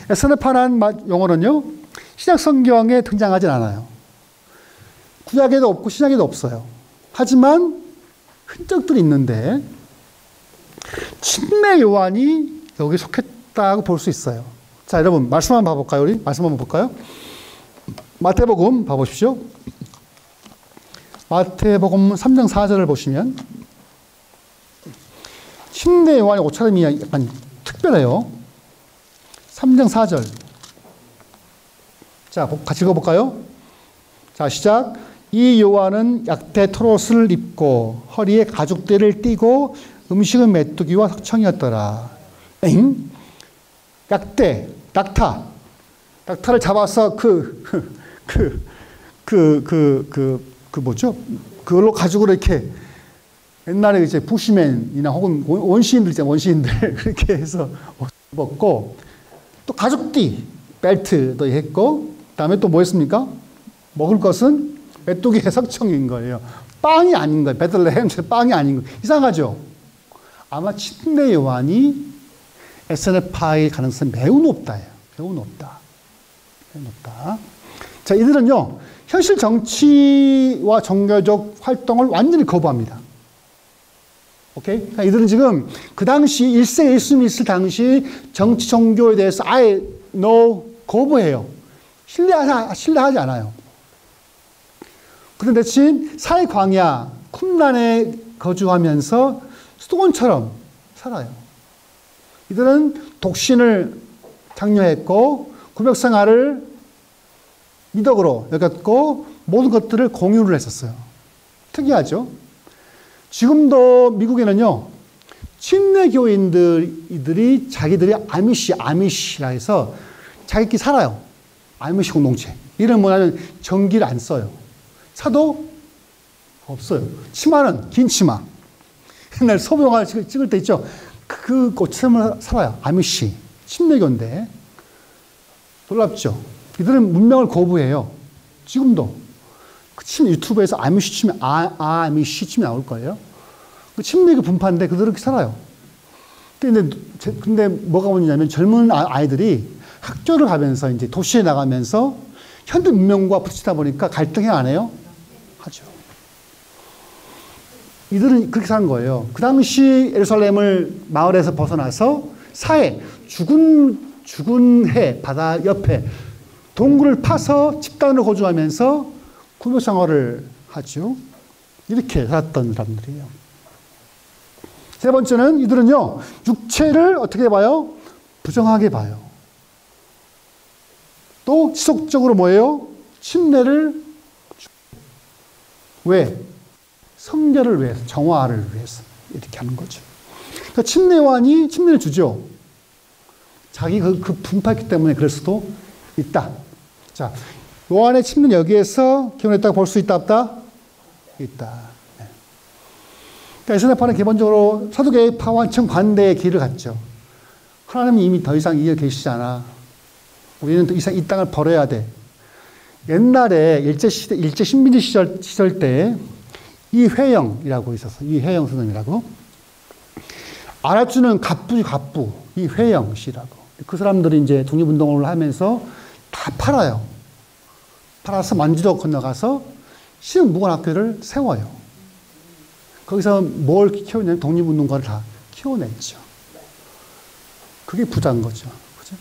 에스나파라는 용어는요, 신약 성경에 등장하진 않아요. 구약에도 없고 신약에도 없어요. 하지만 흔적들이 있는데 침례 요한이 여기 속했다고 볼 수 있어요. 자, 여러분 말씀 한번 봐볼까요? 우리 말씀 한번 볼까요? 마태복음 봐보십시오. 마태복음 3장 4절을 보시면 침례 요한의 옷차림이 약간 특별해요. 3장 4절. 자, 같이 읽어볼까요? 자, 시작. 이 요한은 약대 털옷을 입고 허리에 가죽대를 띠고 음식은 메뚜기와 석청이었더라. 엥? 약대, 낙타를 잡아서 뭐죠? 그걸로 가죽으로 이렇게 옛날에 이제 부시맨이나 혹은 원시인들 있잖아요. 원시인들. 그렇게 해서 입었고, 또 가죽띠, 벨트도 했고, 그 다음에 또 뭐 했습니까? 먹을 것은 메뚜기의 석청인 거예요. 빵이 아닌 거예요. 베들레헴처럼 빵이 아닌 거예요. 이상하죠? 아마 침례 요한이 에스나파의 가능성이 매우 높다예요. 매우 높다. 매우 높다. 자, 이들은요, 현실 정치와 종교적 활동을 완전히 거부합니다. 오케이? 그러니까 이들은 지금 그 당시 1세 예수님이 있을 당시 정치 종교에 대해서 아예 거부해요. 신뢰하지 않아요. 그런데 대신 사해 광야 쿰란에 거주하면서 수도원처럼 살아요. 이들은 독신을 장려했고 구역 생활을 미덕으로 여겼고 모든 것들을 공유를 했었어요. 특이하죠? 지금도 미국에는요, 침례교인들이 자기들이 아미시라 해서 자기끼리 살아요. 아미시 공동체. 이런 뭐냐면 전기를 안 써요. 차도 없어요. 치마는 긴 치마. 옛날 소병화 찍을 때 있죠. 그 꽃처럼 살아요. 아미시. 침례교인데. 놀랍죠? 이들은 문명을 거부해요. 지금도. 유튜브에서 아미시 치면, 아미시 치면 나올 거예요. 침례교 분파인데 그들은 그렇게 살아요. 근데 뭐가 문제냐면 젊은 아이들이 학교를 가면서 이제 도시에 나가면서 현대 문명과 부딪히다 보니까 갈등해 안 해요? 하죠. 이들은 그렇게 사는 거예요. 그 당시 예루살렘을 마을에서 벗어나서 사해, 죽은 해, 바다 옆에 동굴을 파서 집단으로 거주하면서 구역 생활을 하죠. 이렇게 살았던 사람들이에요. 세 번째는 이들은요, 육체를 어떻게 봐요? 부정하게 봐요. 또 지속적으로 뭐예요? 침례를 왜? 성결을 위해서, 정화를 위해서 이렇게 하는 거죠. 그러니까 침례요한이 침례를 주죠. 자기 그 분파했기 때문에 그럴 수도 있다. 자, 요한의 침례는 여기에서 기원했다고 볼 수 있다, 없다? 있다. 네. 그러니까 에스나파는 기본적으로 사두개파와 정반대의 길을 갔죠. 하나님이 이미 더 이상 이어 계시지 않아. 우리는 더 이상 이 땅을 버려야 돼. 옛날에 일제 신민지 시절 때 이회영이라고 있었어. 이회영 선생님이라고. 알아주는 갑부 이회영 씨라고. 그 사람들이 이제 독립운동을 하면서 다 팔아요. 팔아서 만주도 건너가서 시흥무관학교를 세워요. 거기서 뭘 키워냐면 독립운동가를 다 키워냈죠. 그게 부자인 거죠. 그죠?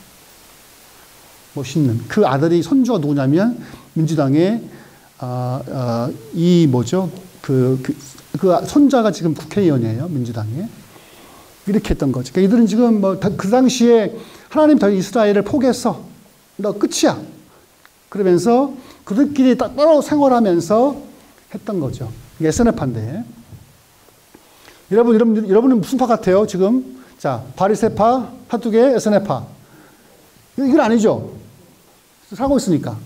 멋있는. 그 아들이 손주가 누구냐면 민주당의 그 손자가 지금 국회의원이에요. 민주당에. 이렇게 했던 거죠. 그러니까 이들은 지금 그 당시에 하나님 더 이스라엘을 포기했어. 너 끝이야. 그러면서 그들끼리 따로 생활하면서 했던 거죠. 이게 에스나파인데. 여러분은 무슨 파 같아요? 지금 자, 바리새파, 사두개, 에스네파. 이건 아니죠. 살고 있으니까.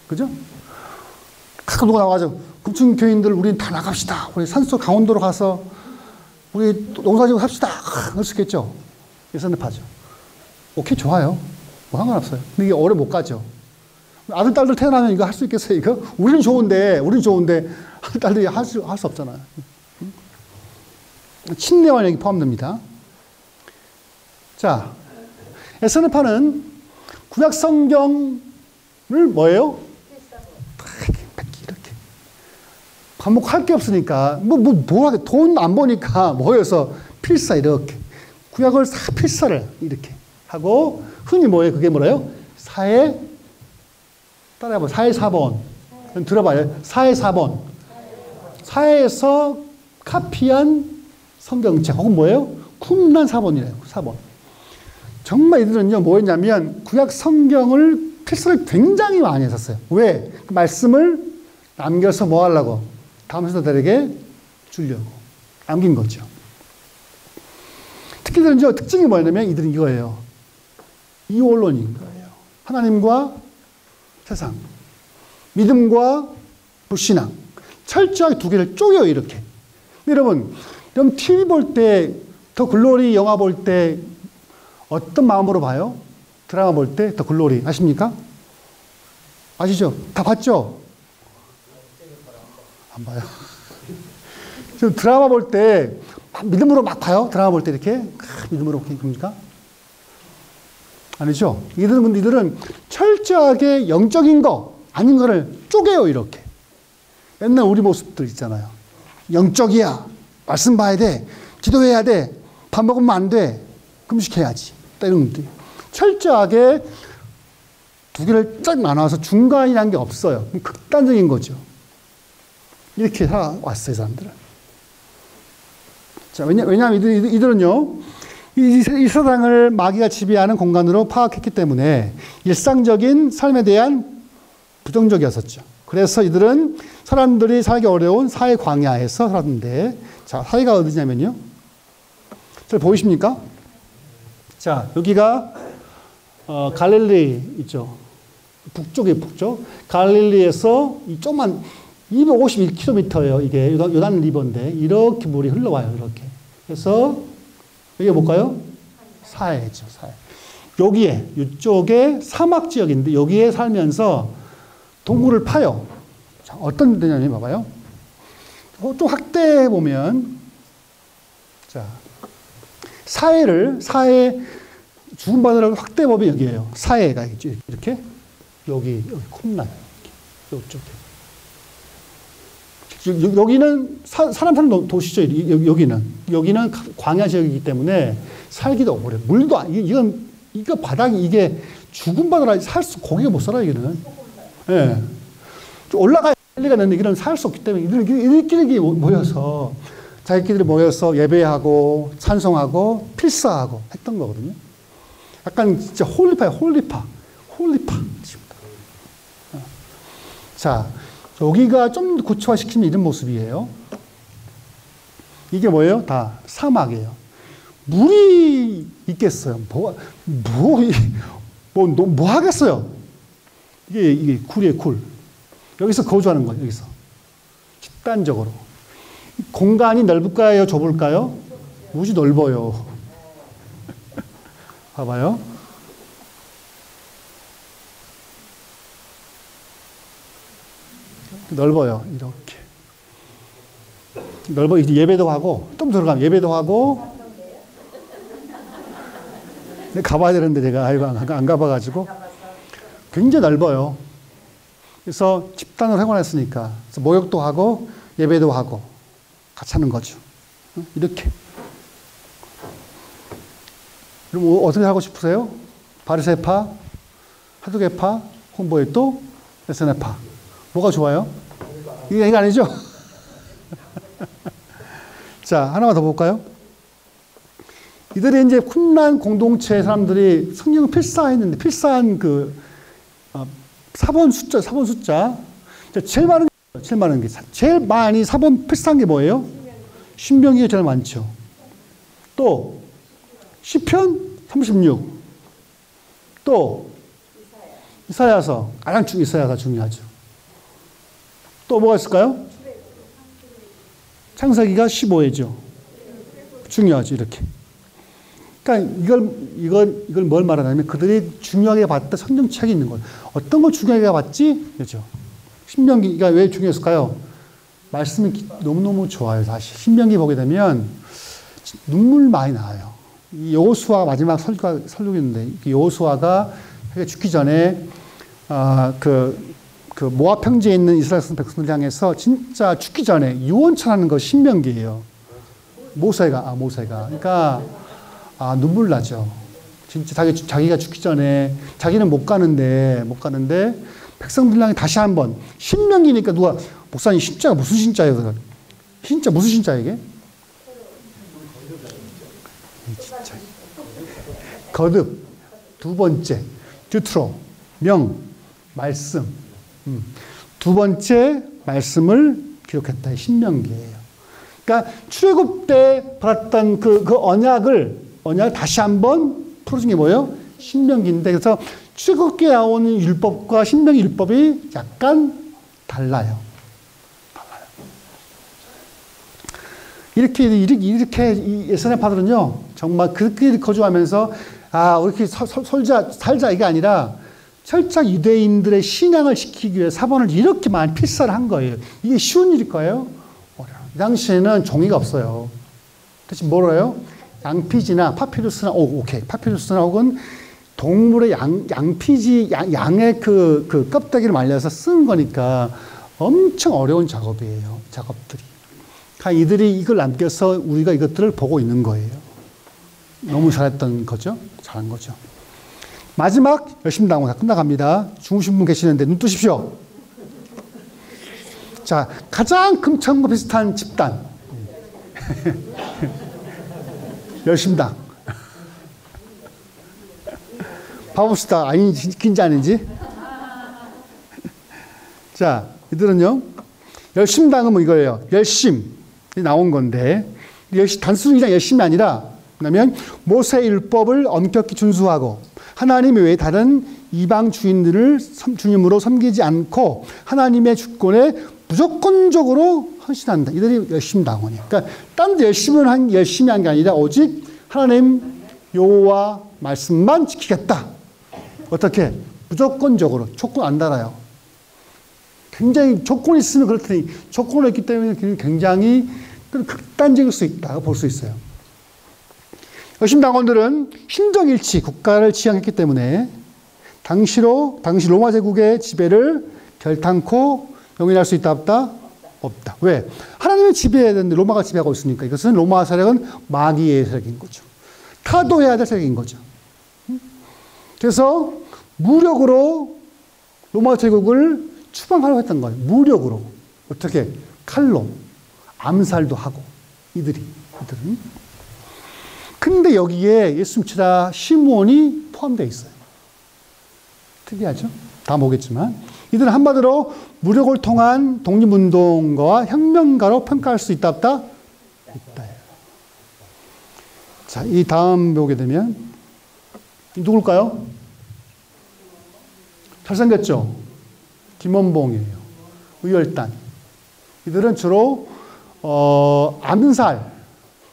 그죠? 가끔 누가 나와가지고, 금충 교인들, 우린 다 나갑시다. 우리 산속 강원도로 가서, 우리 농사지고 삽시다. 그럴 수 있겠죠. 에스네파죠. 오케이, 좋아요. 뭐 상관없어요. 근데 이게 오래 못 가죠. 아들, 딸들 태어나면 이거 할 수 있겠어요, 이거? 우리는 좋은데, 아들, 딸들이 할 수 없잖아요. 친내와 여기 포함됩니다. 자, 에스네파는 구약 성경을 뭐예요? 이렇게. 반복할 게 없으니까, 뭐 하게, 돈 안 버니까 모여서 필사, 이렇게. 구약을 필사를 이렇게 하고, 흔히 뭐예요? 그게 뭐래요? 따라해봐요. 사회 4번. 들어봐요. 사회 4번. 사회에서 카피한 성경책. 혹은 뭐예요? 쿰란 4번이래요. 4번. 정말 이들은요, 뭐였냐면, 구약 성경을 필사를 굉장히 많이 했었어요. 왜? 그 말씀을 남겨서 뭐 하려고? 다음 세대들에게 주려고. 남긴 거죠. 특히 이들은 특징이 뭐냐면, 이들은 이거예요. 이원론인 거예요. 하나님과 세상. 믿음과 불신앙. 철저하게 두 개를 쪼개요, 이렇게. 여러분 TV 볼 때, 더 글로리 영화 볼 때 어떤 마음으로 봐요? 드라마 볼 때 더 글로리 아십니까? 아시죠? 다 봤죠? 안 봐요. 지금 드라마 볼 때 믿음으로 막 봐요? 드라마 볼 때 이렇게 믿음으로 봅니까? 아니죠? 이들은 철저하게 영적인 거 아닌 거를 쪼개요, 이렇게. 옛날 우리 모습들 있잖아요. 영적이야. 말씀 봐야 돼. 기도해야 돼. 밥 먹으면 안 돼. 금식해야지. 이런 것들. 철저하게 두 개를 쫙 나눠서 중간이라는 게 없어요. 극단적인 거죠. 이렇게 살아왔어요, 사람들은. 자, 왜냐하면 이들은요, 이 세상을 마귀가 지배하는 공간으로 파악했기 때문에 일상적인 삶에 대한 부정적이었었죠. 그래서 이들은 사람들이 살기 어려운 사회 광야에서 살았는데, 자, 사회가 어디냐면요. 잘 보이십니까? 자, 여기가, 갈릴리 있죠. 북쪽이에요, 북쪽. 갈릴리에서 이 조그만 251km예요. 이게 요단 리버인데, 이렇게 물이 흘러와요, 이렇게. 그래서, 여기가 뭘까요? 사해죠, 사해. 여기에, 이쪽에 사막 지역인데, 여기에 살면서 동굴을 파요. 자, 어떤 데냐면, 봐봐요. 좀 확대해 보면, 자, 사해 죽은 바다를 확대해 보면 여기에요. 사해가 이렇게, 여기 콤나요. 이쪽에. 여기는 사람 사는 도시죠. 여기는 광야 지역이기 때문에 살기도 어려워요. 물도 이거 바닥이 이게 죽은 바다라 고기가 못 살아요, 여기는. 예. 올라가야 리가 있는데 여기는 살 수 없기 때문에 이들끼리 모여서 자기들이 모여서 예배하고 찬송하고 필사하고 했던 거거든요. 약간 진짜 홀리파. 자, 여기가 좀 구체화시키면 이런 모습이에요. 이게 뭐예요? 다 사막이에요. 물이 있겠어요. 뭐 하겠어요? 이게 쿨이에요, 쿨. 여기서 거주하는 거예요, 여기서. 집단적으로. 공간이 넓을까요, 좁을까요? 무지 넓어요. 봐봐요. 넓어요, 이렇게. 넓어, 이제 예배도 하고, 좀 들어가면 예배도 하고. 가봐야 되는데 제가 안 가봐가지고. 굉장히 넓어요. 그래서 집단으로 생활했으니까. 그래서 모욕도 하고, 예배도 하고, 같이 하는 거죠. 이렇게. 그럼 어떻게 하고 싶으세요? 바리새파, 사두개파, 홍보에 또 에스네파. 뭐가 좋아요? 이게 아니죠? 자, 하나만 더 볼까요? 이들이 이제 쿰란 공동체 사람들이 성경을 필사했는데, 필사한 사본 숫자. 제일 많은 게, 제일 많이 사본 필사한 게 뭐예요? 신명기가 제일 많죠. 또, 시편 36. 또 이사야서. 이사야가 중요하죠. 또 뭐가 있을까요? 창세기가 15회죠. 중요하죠, 이렇게. 그러니까 이걸 뭘 말하냐면 그들이 중요하게 봤던 성경책이 있는 거예요. 어떤 걸 중요하게 봤지? 그렇죠. 신명기가 왜 중요했을까요? 말씀이 너무너무 좋아요, 사실. 신명기 보게 되면 눈물 많이 나요. 이 여호수아 마지막 설교인데, 여호수아가 죽기 전에, 그 모압 평지에 있는 이스라엘 백성들 향해서 진짜 죽기 전에 유언처라는 거 신명기예요. 모세가. 그러니까, 눈물 나죠. 진짜 자기가 죽기 전에, 자기는 못 가는데, 백성들 향해 다시 한 번, 신명기니까 누가, 목사님, 신자가 무슨 신자예요? 신자, 무슨 신자, 이게? 진짜. 거듭, 두 번째, 듀트로, 말씀. 두 번째 말씀을 기록했다. 신명기예요. 그러니까 출애굽 때 받았던 그 언약을 다시 한번 풀어준 게 뭐예요? 신명기인데, 그래서 출애굽기에 나오는 율법과 신명기 율법이 약간 달라요. 이렇게 이 예선의파들은요, 정말 그렇게 거주하면서, 이렇게 살자, 이게 아니라, 철저히 유대인들의 신앙을 지키기 위해 사본을 이렇게 많이 필사를 한 거예요. 이게 쉬운 일일까요? 어려워요. 이 당시에는 종이가 없어요. 대신 뭐래요? 양피지나 파피루스나, 파피루스나 혹은 동물의 양피지, 양의 그 껍데기를 말려서 쓴 거니까 엄청 어려운 작업이에요. 작업들이. 그러니까 이들이 이걸 남겨서 우리가 이것들을 보고 있는 거예요. 너무 잘했던 거죠? 잘한 거죠. 마지막 열심 당원 다 끝나갑니다. 죽으신 분 계시는데 눈 뜨십시오. 자, 가장 금천과 비슷한 집단. 열심당. 봐봅시다. 인지 아닌지. 자, 이들은요, 열심당은 뭐 이거예요. 열심이 나온 건데, 단순히 그냥 열심이 아니라, 뭐냐면, 모세의 율법을 엄격히 준수하고, 하나님 외에 다른 이방 주인들을 주님으로 섬기지 않고 하나님의 주권에 무조건적으로 헌신한다. 이들이 열심당원이에요. 그러니까 딴 데 열심히 한 게 아니라 오직 하나님 여호와 말씀만 지키겠다. 어떻게? 무조건적으로. 조건 안 달아요. 굉장히 조건이 있으면 그렇더니 조건이 있기 때문에 굉장히 극단적일 수 있다고 볼 수 있어요. 열심당원들은 신정일치, 국가를 지향했기 때문에 당시 로마 제국의 지배를 결탄코 용인할 수 있다, 없다? 없다. 왜? 하나님의 지배해야 되는데 로마가 지배하고 있으니까 이것은 로마 세력은 마귀의 세력인 거죠. 타도해야 될 세력인 거죠. 그래서 무력으로 로마 제국을 추방하려고 했던 거예요. 무력으로. 어떻게? 칼로. 암살도 하고. 이들은. 근데 여기에 예수 믿으라 시므온이 포함되어 있어요. 특이하죠? 다 보겠지만 이들은 한마디로 무력을 통한 독립운동가와 혁명가로 평가할 수 있다, 없다? 있다. 자, 이 다음 보게 되면 누굴까요? 잘생겼죠? 김원봉이에요. 의열단. 이들은 주로 암살,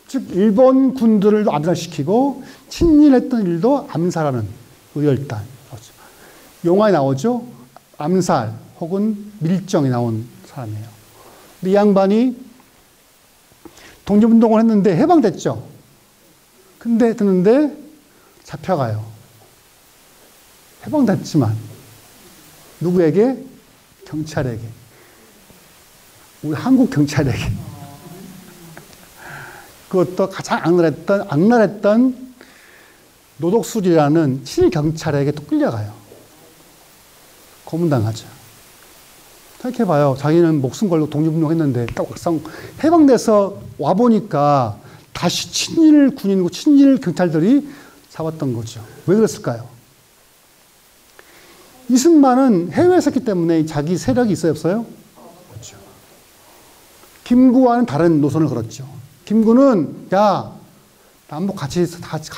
즉 일본 군들을 암살시키고 친일했던 일도 암살하는 의열단. 영화에 나오죠? 암살 혹은 밀정이 나온 사람이에요. 근데 이 양반이 독립운동을 했는데 해방됐죠? 듣는데 잡혀가요. 해방됐지만 누구에게? 경찰에게. 우리 한국 경찰에게. 그것도 가장 악랄했던 노독술이라는 친일경찰에게 또 끌려가요. 고문당하죠. 생각해봐요. 자기는 목숨 걸고 독립운동 했는데 딱 막상 해방돼서 와보니까 다시 친일 군인이고 친일 경찰들이 잡았던 거죠. 왜 그랬을까요? 이승만은 해외에 있었기 때문에 자기 세력이 있어요, 없어요? 그렇죠. 김구와는 다른 노선을 걸었죠. 김구는, 야, 남북 같이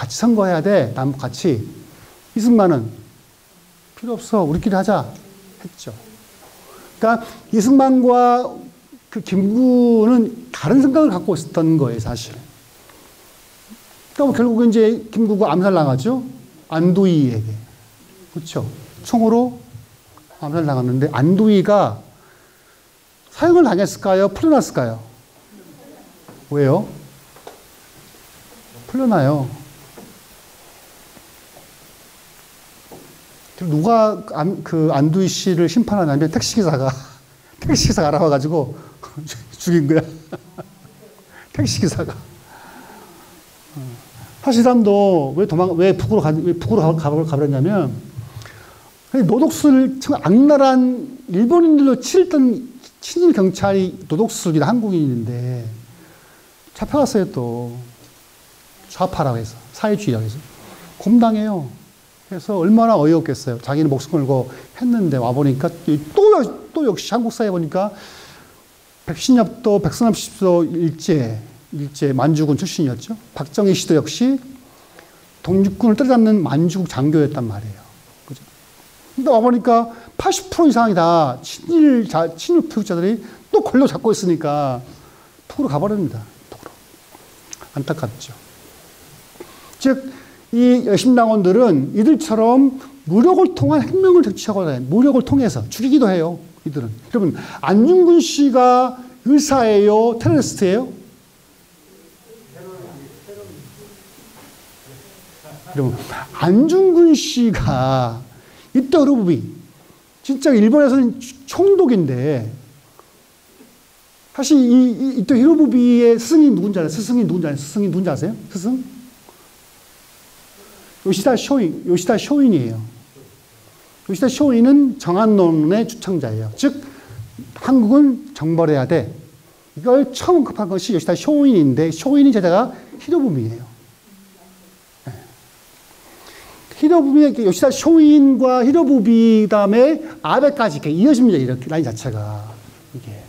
선거해야 돼. 남북 같이. 이승만은 필요 없어. 우리끼리 하자. 했죠. 그러니까 이승만과 그 김구는 다른 생각을 갖고 있었던 거예요, 사실. 그러니까 결국은 이제 김구가 암살 당하죠. 안도희에게. 그렇죠. 총으로 암살 당했는데 안도희가 사형을 당했을까요? 풀려났을까요? 왜요? 풀려나요. 누가 그 안두희 씨를 심판하냐면 택시기사가 알아와가지고 죽인 거야. 택시기사가. 사실람도 왜 북으로 가버렸냐면 노독수를 악랄한 일본인들로 치렀던 친일 경찰이 노독수이다 한국인인데 잡혀갔어요 또. 좌파라고 해서 사회주의라고 해서 곰당해요. 그래서 얼마나 어이없겠어요. 자기는 목숨 걸고 했는데 와보니까 또 역시 한국 사회 보니까 백신엽도 백선엽씨도 일제 만주군 출신이었죠. 박정희 씨도 역시 독립군을 때려잡는 만주국 장교였단 말이에요. 그죠? 근데 와보니까 80% 이상이 다 친일 표육자들이 또 권력 잡고 있으니까 북으로 가버립니다. 북으로. 안타깝죠. 즉, 이 여심당원들은 이들처럼 무력을 통한 혁명을 쟁취하고 해요. 무력을 통해서 죽이기도 해요. 이들은. 여러분, 안중근 씨가 의사예요? 테러리스트예요? 여러분, 안중근 씨가 이때 히로부미, 진짜 일본에서는 총독인데, 사실 이때 히로부미의 스승이 누군지 알아요? 스승이 누군지 아세요? 스승? 요시다 쇼인이에요. 요시다 쇼인은 정한론의 주창자예요. 즉, 한국은 정벌해야 돼. 이걸 처음 급한 것이 요시다 쇼인인데, 쇼인의 제자가 히로부미예요. 네. 요시다 쇼인과 히로부미 다음에 아베까지 이렇게 이어집니다. 이렇게 라인 자체가. 이게.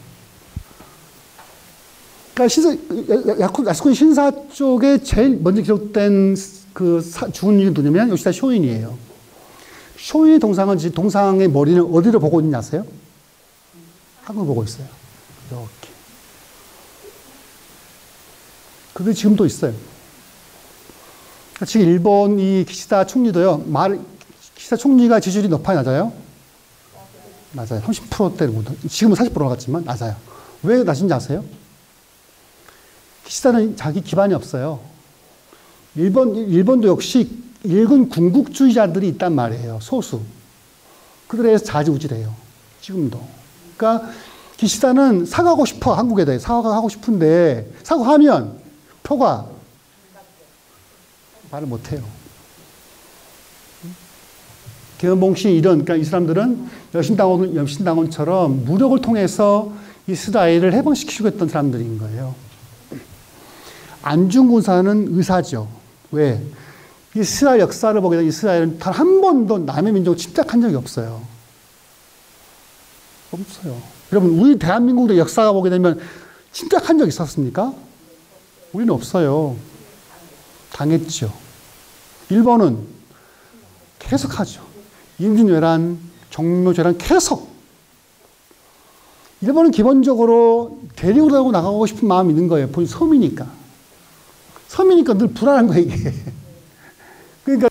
그러니까 야스쿠니 신사 쪽에 제일 먼저 기록된 죽은 이는 누구냐면 요시다 쇼인이에요. 쇼인의 동상의 머리는 어디를 보고 있는지 아세요? 한국을 보고 있어요. 이렇게. 그게 지금도 있어요. 지금 일본 이 기시다 총리도요, 기시다 총리가 지지율이 높아요, 낮아요? 낮아요. 30%대, 지금은 40% 올라갔지만 낮아요. 왜 낮은지 아세요? 기시다는 자기 기반이 없어요. 일본도 역시 일군 군국주의자들이 있단 말이에요. 소수. 그들에서 자지우지래요. 지금도. 그러니까 기시다는 사과하고 싶어. 한국에 대해 사과하고 싶은데 사과하면 표가 말을 못해요. 김원봉씨 그러니까 이 사람들은 여신당원처럼 무력을 통해서 이스라엘을 해방시키려고 했던 사람들인 거예요. 안중근사는 의사죠. 왜? 이스라엘 역사를 보게 되면 이스라엘은 단 한 번도 남의 민족을 침략한 적이 없어요. 없어요. 여러분, 우리 대한민국의 역사가 보게 되면 침략한 적 있었습니까? 우리는 없어요. 당했죠. 일본은 계속 하죠. 임진왜란, 정묘제란 계속. 일본은 기본적으로 대륙으로 나가고 싶은 마음이 있는 거예요. 본인 섬이니까. 섬이니까 늘 불안한 거예요, 이게. 그러니까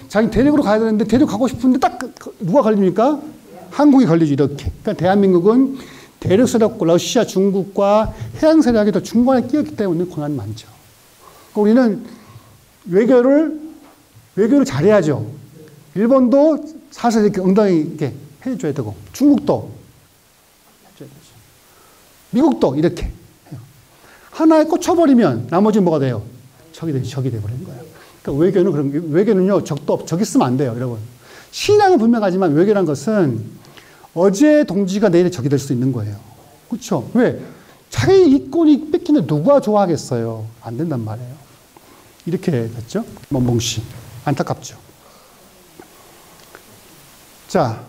자기 대륙으로 가야 되는데 대륙 가고 싶은데 딱 누가 걸립니까? 한국이 걸리죠, 이렇게. 그러니까 대한민국은 대륙 세력과 러시아, 중국과 해양 세력이 더 중간에 끼었기 때문에 고난이 많죠. 그러니까 우리는 외교를 잘해야죠. 일본도 사실 이렇게 엉덩이 이렇게 해줘야 되고, 중국도 해줘야 되죠. 미국도 이렇게 해요. 하나에 꽂혀버리면 나머지는 뭐가 돼요? 적이 돼버리는 거예요. 그러니까 외교는요, 적이 쓰면 안 돼요, 여러분. 신앙은 분명하지만 외교란 것은 어제 동지가 내일 적이 될 수 있는 거예요. 그렇죠? 왜? 자기 이권이 뺏기는데 누가 좋아하겠어요? 안 된단 말이에요. 이렇게 됐죠? 원봉씨. 안타깝죠? 자,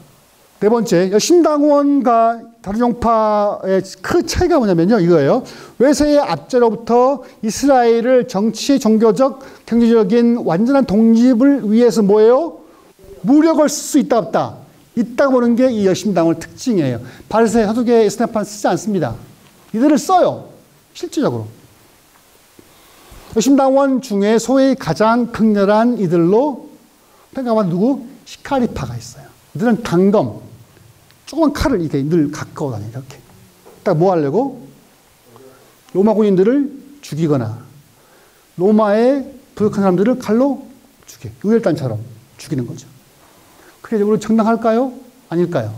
네 번째, 열심당원과 다른 종파의 큰 차이가 뭐냐면요, 이거예요. 외세의 압제로부터 이스라엘을 정치, 종교적, 경제적인 완전한 독립을 위해서 뭐예요? 무력을 쓸 수 있다 없다. 있다고 보는 게 이 열심당원의 특징이에요. 바리새, 사두개, 스테판 쓰지 않습니다. 이들을 써요. 실질적으로. 열심당원 중에 소위 가장 극렬한 이들로 평가받는 누구? 시카리파가 있어요. 이들은 단검, 조그만 칼을 이렇게 늘 갖고 다녀요. 이렇게. 딱 뭐 하려고? 로마 군인들을 죽이거나 로마의 부역한 사람들을 칼로 죽여. 유혈단처럼 죽이는 거죠. 그게 우리 정당할까요? 아닐까요?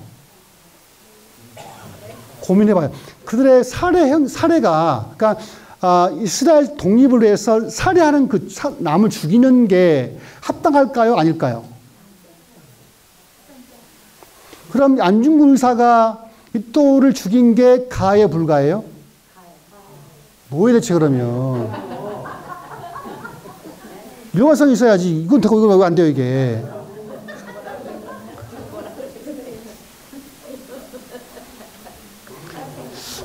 고민해봐요. 그들의 살해가, 그러니까 이스라엘 독립을 위해서 살해하는 남을 죽이는 게 합당할까요? 아닐까요? 그럼 안중근 의사가 윗도를 죽인 게 가해에 불과해요? 뭐에 대체 그러면? 명확성이 있어야지. 이건 되고 이건 왜 안 돼요, 이게?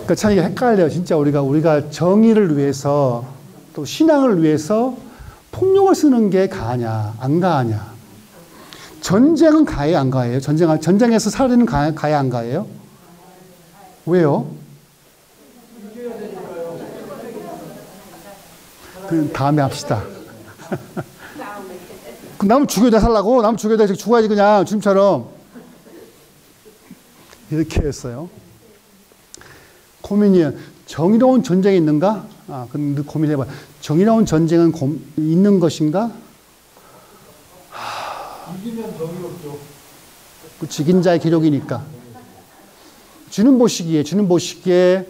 그러니까 참 이게 헷갈려요. 진짜 우리가 정의를 위해서 또 신앙을 위해서 폭력을 쓰는 게 가하냐, 안 가하냐. 전쟁은 가해, 안 가해요? 전쟁에서 살리는 가해, 안 가해요? 왜요? 그 다음에 합시다. 그 남을 죽여야 살라고? 남을 죽여야 죽어야지 그냥 지금처럼. 이렇게 했어요. 고민이에요. 정의로운 전쟁이 있는가? 근데 고민해봐요. 정의로운 전쟁은 있는 것인가? 이기면 정의롭죠. 그 죽인 자의 기록이니까. 주는 보시기에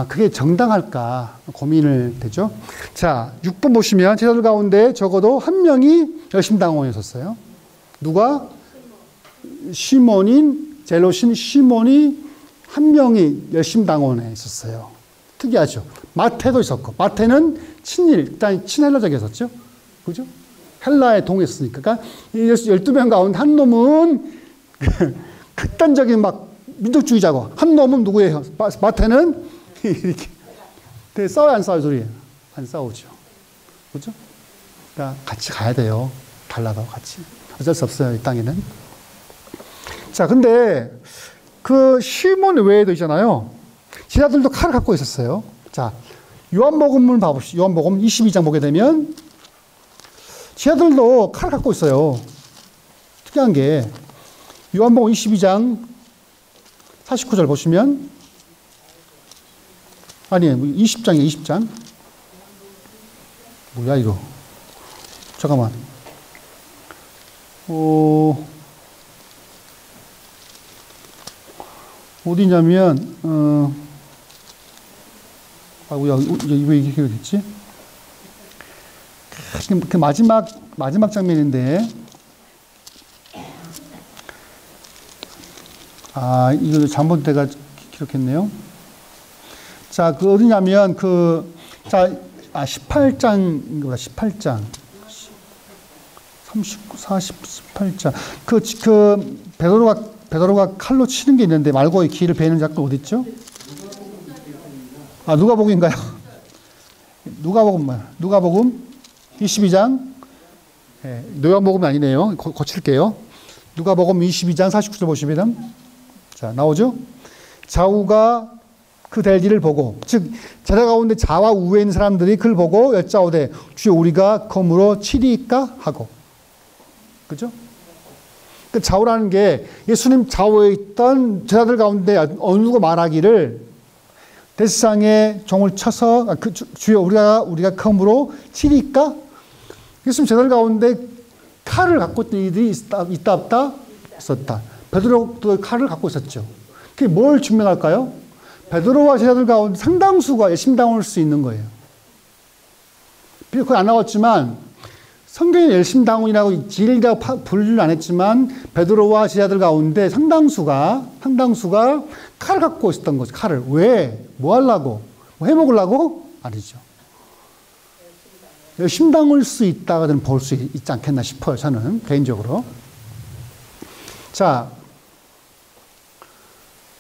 그게 정당할까 고민을 되죠. 자, 6번 보시면 제자들 가운데 적어도 한 명이 열심당원에 섰어요. 누가? 시몬인 젤로신 시몬이 한 명이 열심당원에 있었어요. 특이하죠. 마태도 있었고, 마태는 일단 친헬라적이었었죠. 그죠? 헬라에 동했으니까. 그러니까 12명 가운데 한 놈은 극단적인 민족주의자고, 한 놈은 누구예요? 마태는 이렇게. 싸워요, 안 싸워요, 둘이? 안 싸우죠. 그죠? 그러니까 같이 가야 돼요. 달라도 같이. 어쩔 수 없어요, 이 땅에는. 자, 근데 그 시몬 외에도 있잖아요. 제자들도 칼을 갖고 있었어요. 자, 요한복음을 봐봅시다. 요한복음 22장 보게 되면 제자들도 칼을 갖고 있어요. 특이한 게 요한복음 22장 49절 보시면 아니 20장이에요. 20장. 뭐야 이거. 잠깐만. 어디냐면 왜 이렇게 됐지? 그 마지막 장면인데 이거 잘못 내가 기록했네요. 자, 그 어디냐면 18장인가 18장 39, 40, 18장 베드로가 칼로 치는 게 있는데 말고 이 길을 베는 작도 어디 있죠? 누가복음인가요? 누가복음 22장. 요한복음은 아니네요. 고칠게요. 누가복음 22장 49절 보시면 자, 나오죠? 좌우가 그 될 일을 보고, 즉 제자 가운데 좌와 우에 있는 사람들이 그를 보고 여짜오되 주여 우리가 검으로 치리까 하고. 그죠? 그 좌우라는 게 예수님 좌우에 있던 제자들 가운데 어느 누가 말하기를 대세상에 종을 쳐서 주여 우리가 검으로 치리까? 예수님 제자들 가운데 칼을 갖고 있던 이들이 있다 없다? 있었다. 베드로도 칼을 갖고 있었죠. 그게 뭘 증명할까요? 베드로와 제자들 가운데 상당수가 열심당원일 수 있는 거예요. 비록 그건 안 나왔지만 성경에 열심당원이라고 진리라고 분류를 안 했지만 베드로와 제자들 가운데 상당수가 칼을 갖고 있었던 거죠. 칼을. 왜? 뭐 하려고? 뭐 해먹으려고? 아니죠. 열심당원일 수 있다가 볼 수 있지 않겠나 싶어요. 저는 개인적으로. 자,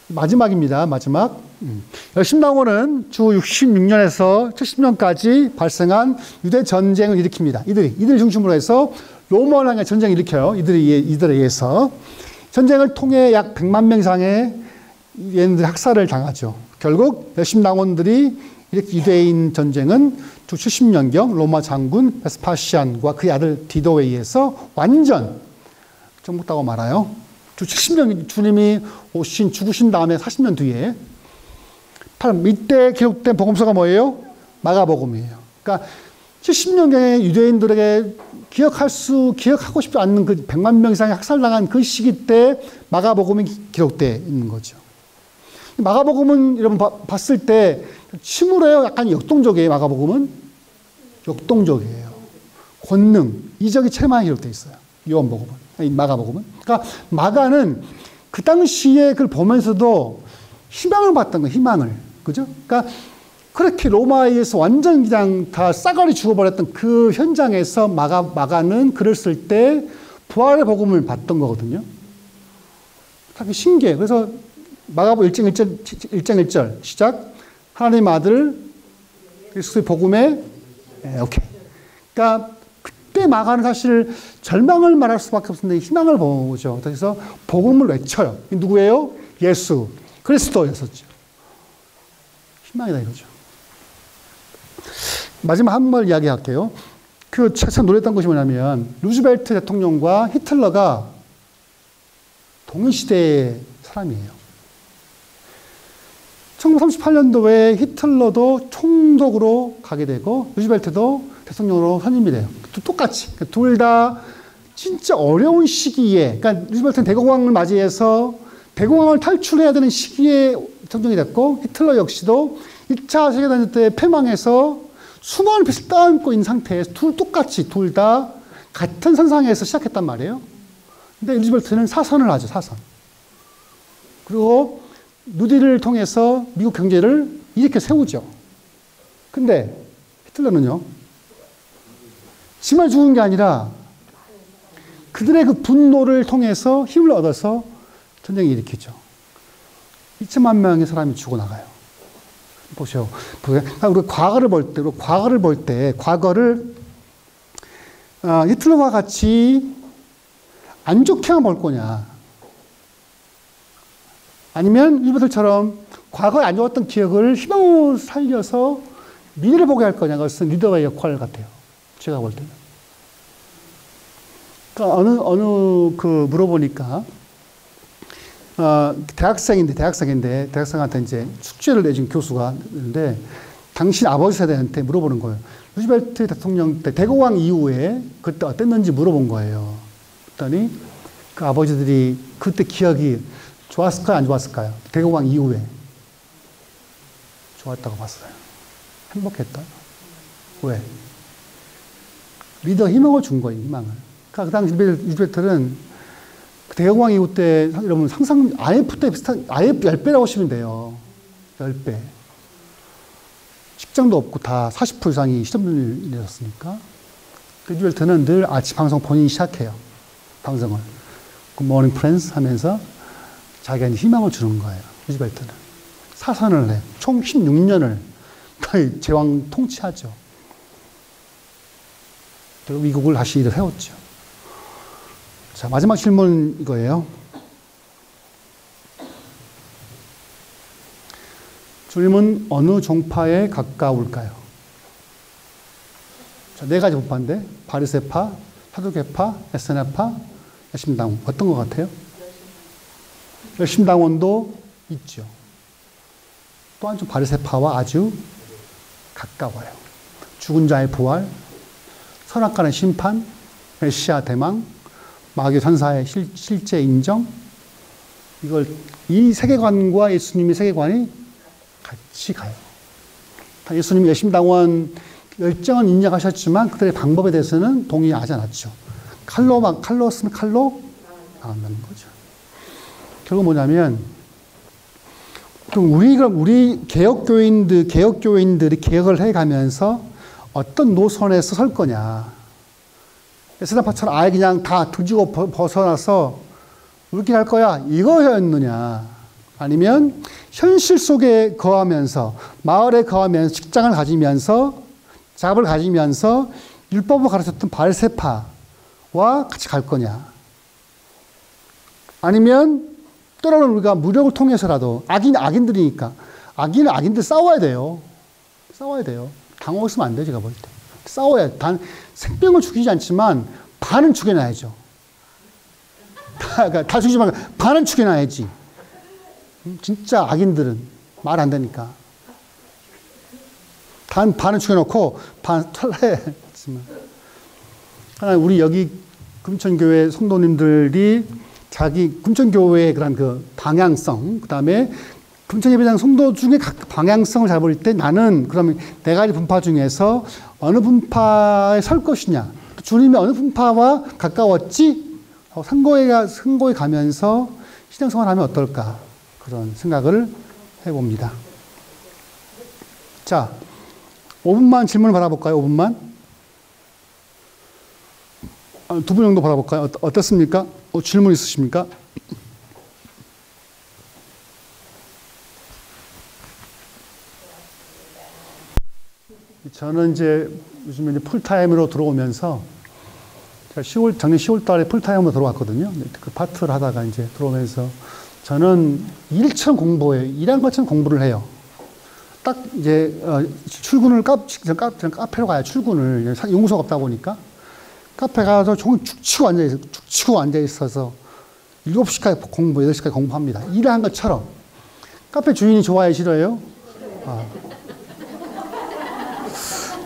마지막입니다. 마지막. 열심당원은 주 66년에서 70년까지 발생한 유대 전쟁을 일으킵니다. 이들 중심으로 해서 로마를 향해 전쟁을 일으켜요. 이들에 의해서. 전쟁을 통해 약 100만 명 이상의 얘네들 학살을 당하죠. 결국 열심당원들이 이렇게 유대인 전쟁은 주 70년경 로마 장군 베스파시안과 그의 아들 디도에 의해서 완전 정복다고 말아요. 주 70년 주님이 죽으신 다음에 40년 뒤에 이때 기록된 복음서가 뭐예요? 마가복음이에요. 그러니까 70년경에 유대인들에게 기억하고 싶지 않는 그 100만 명 이상이 학살당한 그 시기 때 마가복음이 기록되어 있는 거죠. 마가복음은 여러분 봤을 때 침울해요? 약간 역동적이에요? 마가복음은? 역동적이에요. 권능, 이적이 제일 많이 기록되어 있어요. 요한복음은, 마가복음은. 그러니까 마가는 그 당시에 그걸 보면서도 희망을 봤던 거예요. 희망을. 그죠? 그러니까 그렇게 로마에 의해서 완전 그냥 다 싸가리 죽어버렸던 그 현장에서 마가는 글을 쓸 때 부활의 복음을 봤던 거거든요. 되게 신기해요. 그래서 마가복음 1장 1절 시작. 하나님 아들 그리스도의 복음에 오케이. 그러니까 그때 마가는 사실 절망을 말할 수밖에 없었는데 희망을 보죠. 그래서 복음을 외쳐요. 누구예요? 예수 그리스도였었죠. 희망이다 이거죠. 마지막 한 번 이야기할게요. 그 참 놀랬던 것이 뭐냐면 루즈벨트 대통령과 히틀러가 동일시대의 사람이에요. 1938년도에 히틀러도 총독으로 가게 되고 루즈벨트도 대통령으로 선임이 돼요. 똑같이. 둘 다 진짜 어려운 시기에, 그러니까 루즈벨트는 대공황을 맞이해서 대공황을 탈출해야 되는 시기에 대통령이 됐고 히틀러 역시도 1차 세계대전 때 패망해서 수많은 빚을 떠안고 있는 상태에서 똑같이 둘 다 같은 선상에서 시작했단 말이에요. 근데 루즈벨트는 사선을 하죠, 사선. 그리고 뉴딜을 통해서 미국 경제를 이렇게 세우죠. 근데 히틀러는요, 지만 죽은 게 아니라 그들의 그 분노를 통해서 힘을 얻어서 전쟁을 일으키죠. 2천만 명의 사람이 죽어나가요. 보세요. 우리 과거를 볼 때, 히틀러와 같이 안 좋게만 볼 거냐. 아니면 루즈벨트처럼 과거에 안 좋았던 기억을 희망으로 살려서 미래를 보게 할 거냐. 그것은 리더의 역할 같아요. 제가 볼 때는. 그러니까 물어보니까, 대학생한테 이제 숙제를 내준 교수가 있는데, 당신 아버지 세대한테 물어보는 거예요. 루즈벨트 대통령 때 대공황 이후에 그때 어땠는지 물어본 거예요. 그랬더니 그 아버지들이 그때 기억이 좋았을까요? 안 좋았을까요? 대공황 이후에. 좋았다고 봤어요. 행복했다. 왜? 리더 희망을 준 거예요, 희망을. 그러니까 그 당시 루즈벨트는 대공황 이후 때, 여러분 상상, IMF 때 비슷한, IMF 10배라고 하시면 돼요. 10배. 직장도 없고 다 40% 이상이 시점률이었으니까. 루즈벨트는 늘 아침 방송 본인이 시작해요. 방송을. 굿모닝 프렌즈 하면서 자기가 희망을 주는 거예요. 루즈벨트는. 사선을 해. 총 16년을 거의 제왕 통치하죠. 그리고 미국을 다시 일을 해왔죠. 자, 마지막 질문 이거예요. 주님은 어느 종파에 가까울까요? 자, 네 가지 종파인데 바리새파, 사두개파, 에스네파, 열심당원. 어떤 것 같아요? 열심당원도 있죠. 또한 좀 바리새파와 아주 가까워요. 죽은 자의 부활, 선악간의 심판, 메시아 대망, 마귀 천사의 실제 인정, 이 세계관과 예수님의 세계관이 같이 가요. 예수님이 열심당원 열정은 인정하셨지만 그들의 방법에 대해서는 동의하지 않았죠. 칼로 쓰면 칼로 나간다는 거죠. 결국 뭐냐면, 우리 개혁교인들이 개혁을 해가면서 어떤 노선에서 설 거냐. 에스나파처럼 아예 그냥 다 뒤지고 벗어나서 우리끼리 할 거야. 이거였느냐. 아니면 현실 속에 거하면서, 마을에 거하면서, 직장을 가지면서, 작업을 가지면서 율법을 가르쳤던 바알세파와 같이 갈 거냐. 아니면 때로는 우리가 무력을 통해서라도, 악인들이니까 악인들 싸워야 돼요. 싸워야 돼요. 당하고 있으면 안 돼요, 제가 볼 때. 싸워야 돼. 생명을 죽이지 않지만 반은 죽여놔야죠. 다 죽이지 말고 반은 죽여놔야지. 진짜 악인들은 말 안 되니까. 반은 죽여놓고 반 탈락했지만. 하나 우리 여기 금천교회 성도님들이 자기 금천교회의 그런 그 방향성, 그 다음에 금천예배당 성도 중에 각 방향성을 잘 볼 때 나는 그러면 네 가지 분파 중에서 어느 분파에 설 것이냐. 주님이 어느 분파와 가까웠지? 선거에 가면서 신앙생활을 하면 어떨까? 그런 생각을 해봅니다. 자, 5분만 질문을 받아볼까요? 5분만. 두 분 정도 받아볼까요? 어떻습니까? 질문 있으십니까? 저는 이제 요즘에 이제 풀타임으로 들어오면서 제가 작년 10월 달에 풀타임으로 들어왔거든요. 그 파트를 하다가 이제 들어오면서 저는 일처럼 공부해요. 일한 것처럼 공부를 해요. 딱 이제 출근을 카페로 가야 출근을 용서가 없다 보니까 카페 가서 종일 죽치고 앉아 있어서 7시까지 공부, 8시까지 공부합니다. 일한 것처럼. 카페 주인이 좋아해, 싫어요?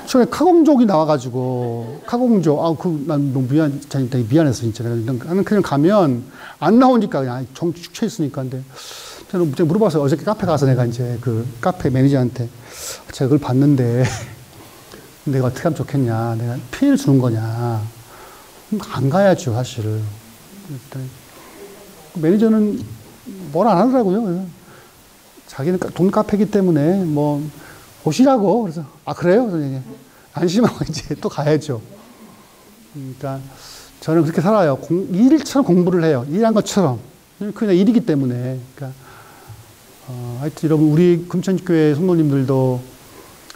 처음에 카공족이 나와가지고, 난 너무 미안해서 진짜. 나는 그냥 가면 안 나오니까 그냥 죽쳐 있으니까. 근데 저는 물어봐서 어저께 카페 가서 내가 이제 그 카페 매니저한테 제가 그걸 봤는데 내가 어떻게 하면 좋겠냐. 내가 피해를 주는 거냐. 안 가야죠, 사실. 매니저는 뭘 안 하더라고요. 자기는 돈 카페이기 때문에 뭐 보시라고. 그래서 그래요? 그래서 안심하고 이제 또 가야죠. 그러니까 저는 그렇게 살아요. 일처럼 공부를 해요. 일한 것처럼. 그냥 일이기 때문에. 그러니까 하여튼 여러분 우리 금천교회 성도님들도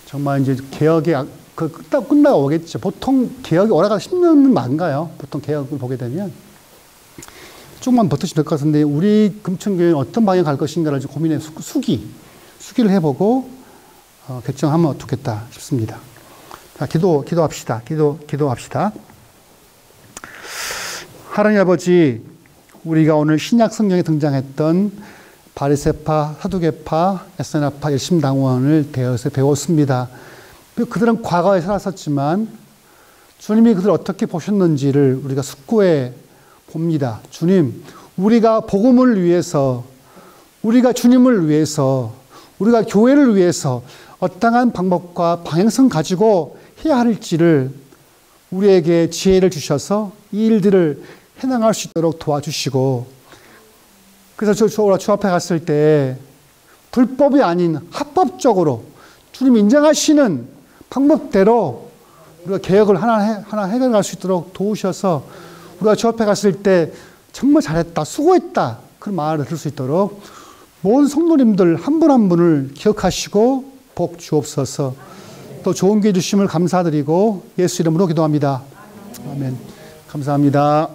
정말 이제 개혁이 끝나고 오겠죠. 보통 개혁이 오래가다 10년은 안 가요. 보통 개혁을 보게 되면. 조금만 버티시면 될 것 같은데 우리 금천교회는 어떤 방향 갈 것인가를 고민해 수기를 해보고 결정하면 어떻겠다 싶습니다. 자, 기도합시다. 기도합시다. 하나님 아버지, 우리가 오늘 신약 성경에 등장했던 바리새파, 사두개파, 에스나파, 열심당원을 대해서 배웠습니다. 그들은 과거에 살았었지만 주님이 그들을 어떻게 보셨는지를 우리가 숙고해 봅니다. 주님, 우리가 복음을 위해서, 우리가 주님을 위해서, 우리가 교회를 위해서 어떠한 방법과 방향성 가지고 해야 할지를 우리에게 지혜를 주셔서 이 일들을 해나갈 수 있도록 도와주시고, 그래서 주 앞에 갔을 때 불법이 아닌 합법적으로 주님 인정하시는 방법대로 우리가 개혁을 하나 해결할 수 있도록 도우셔서 우리가 주 앞에 갔을 때 정말 잘했다, 수고했다 그런 말을 들을 수 있도록 모든 성도님들 한 분 한 분을 기억하시고 복 주옵소서. 또 좋은 기회 주심을 감사드리고 예수 이름으로 기도합니다. 아멘. 감사합니다.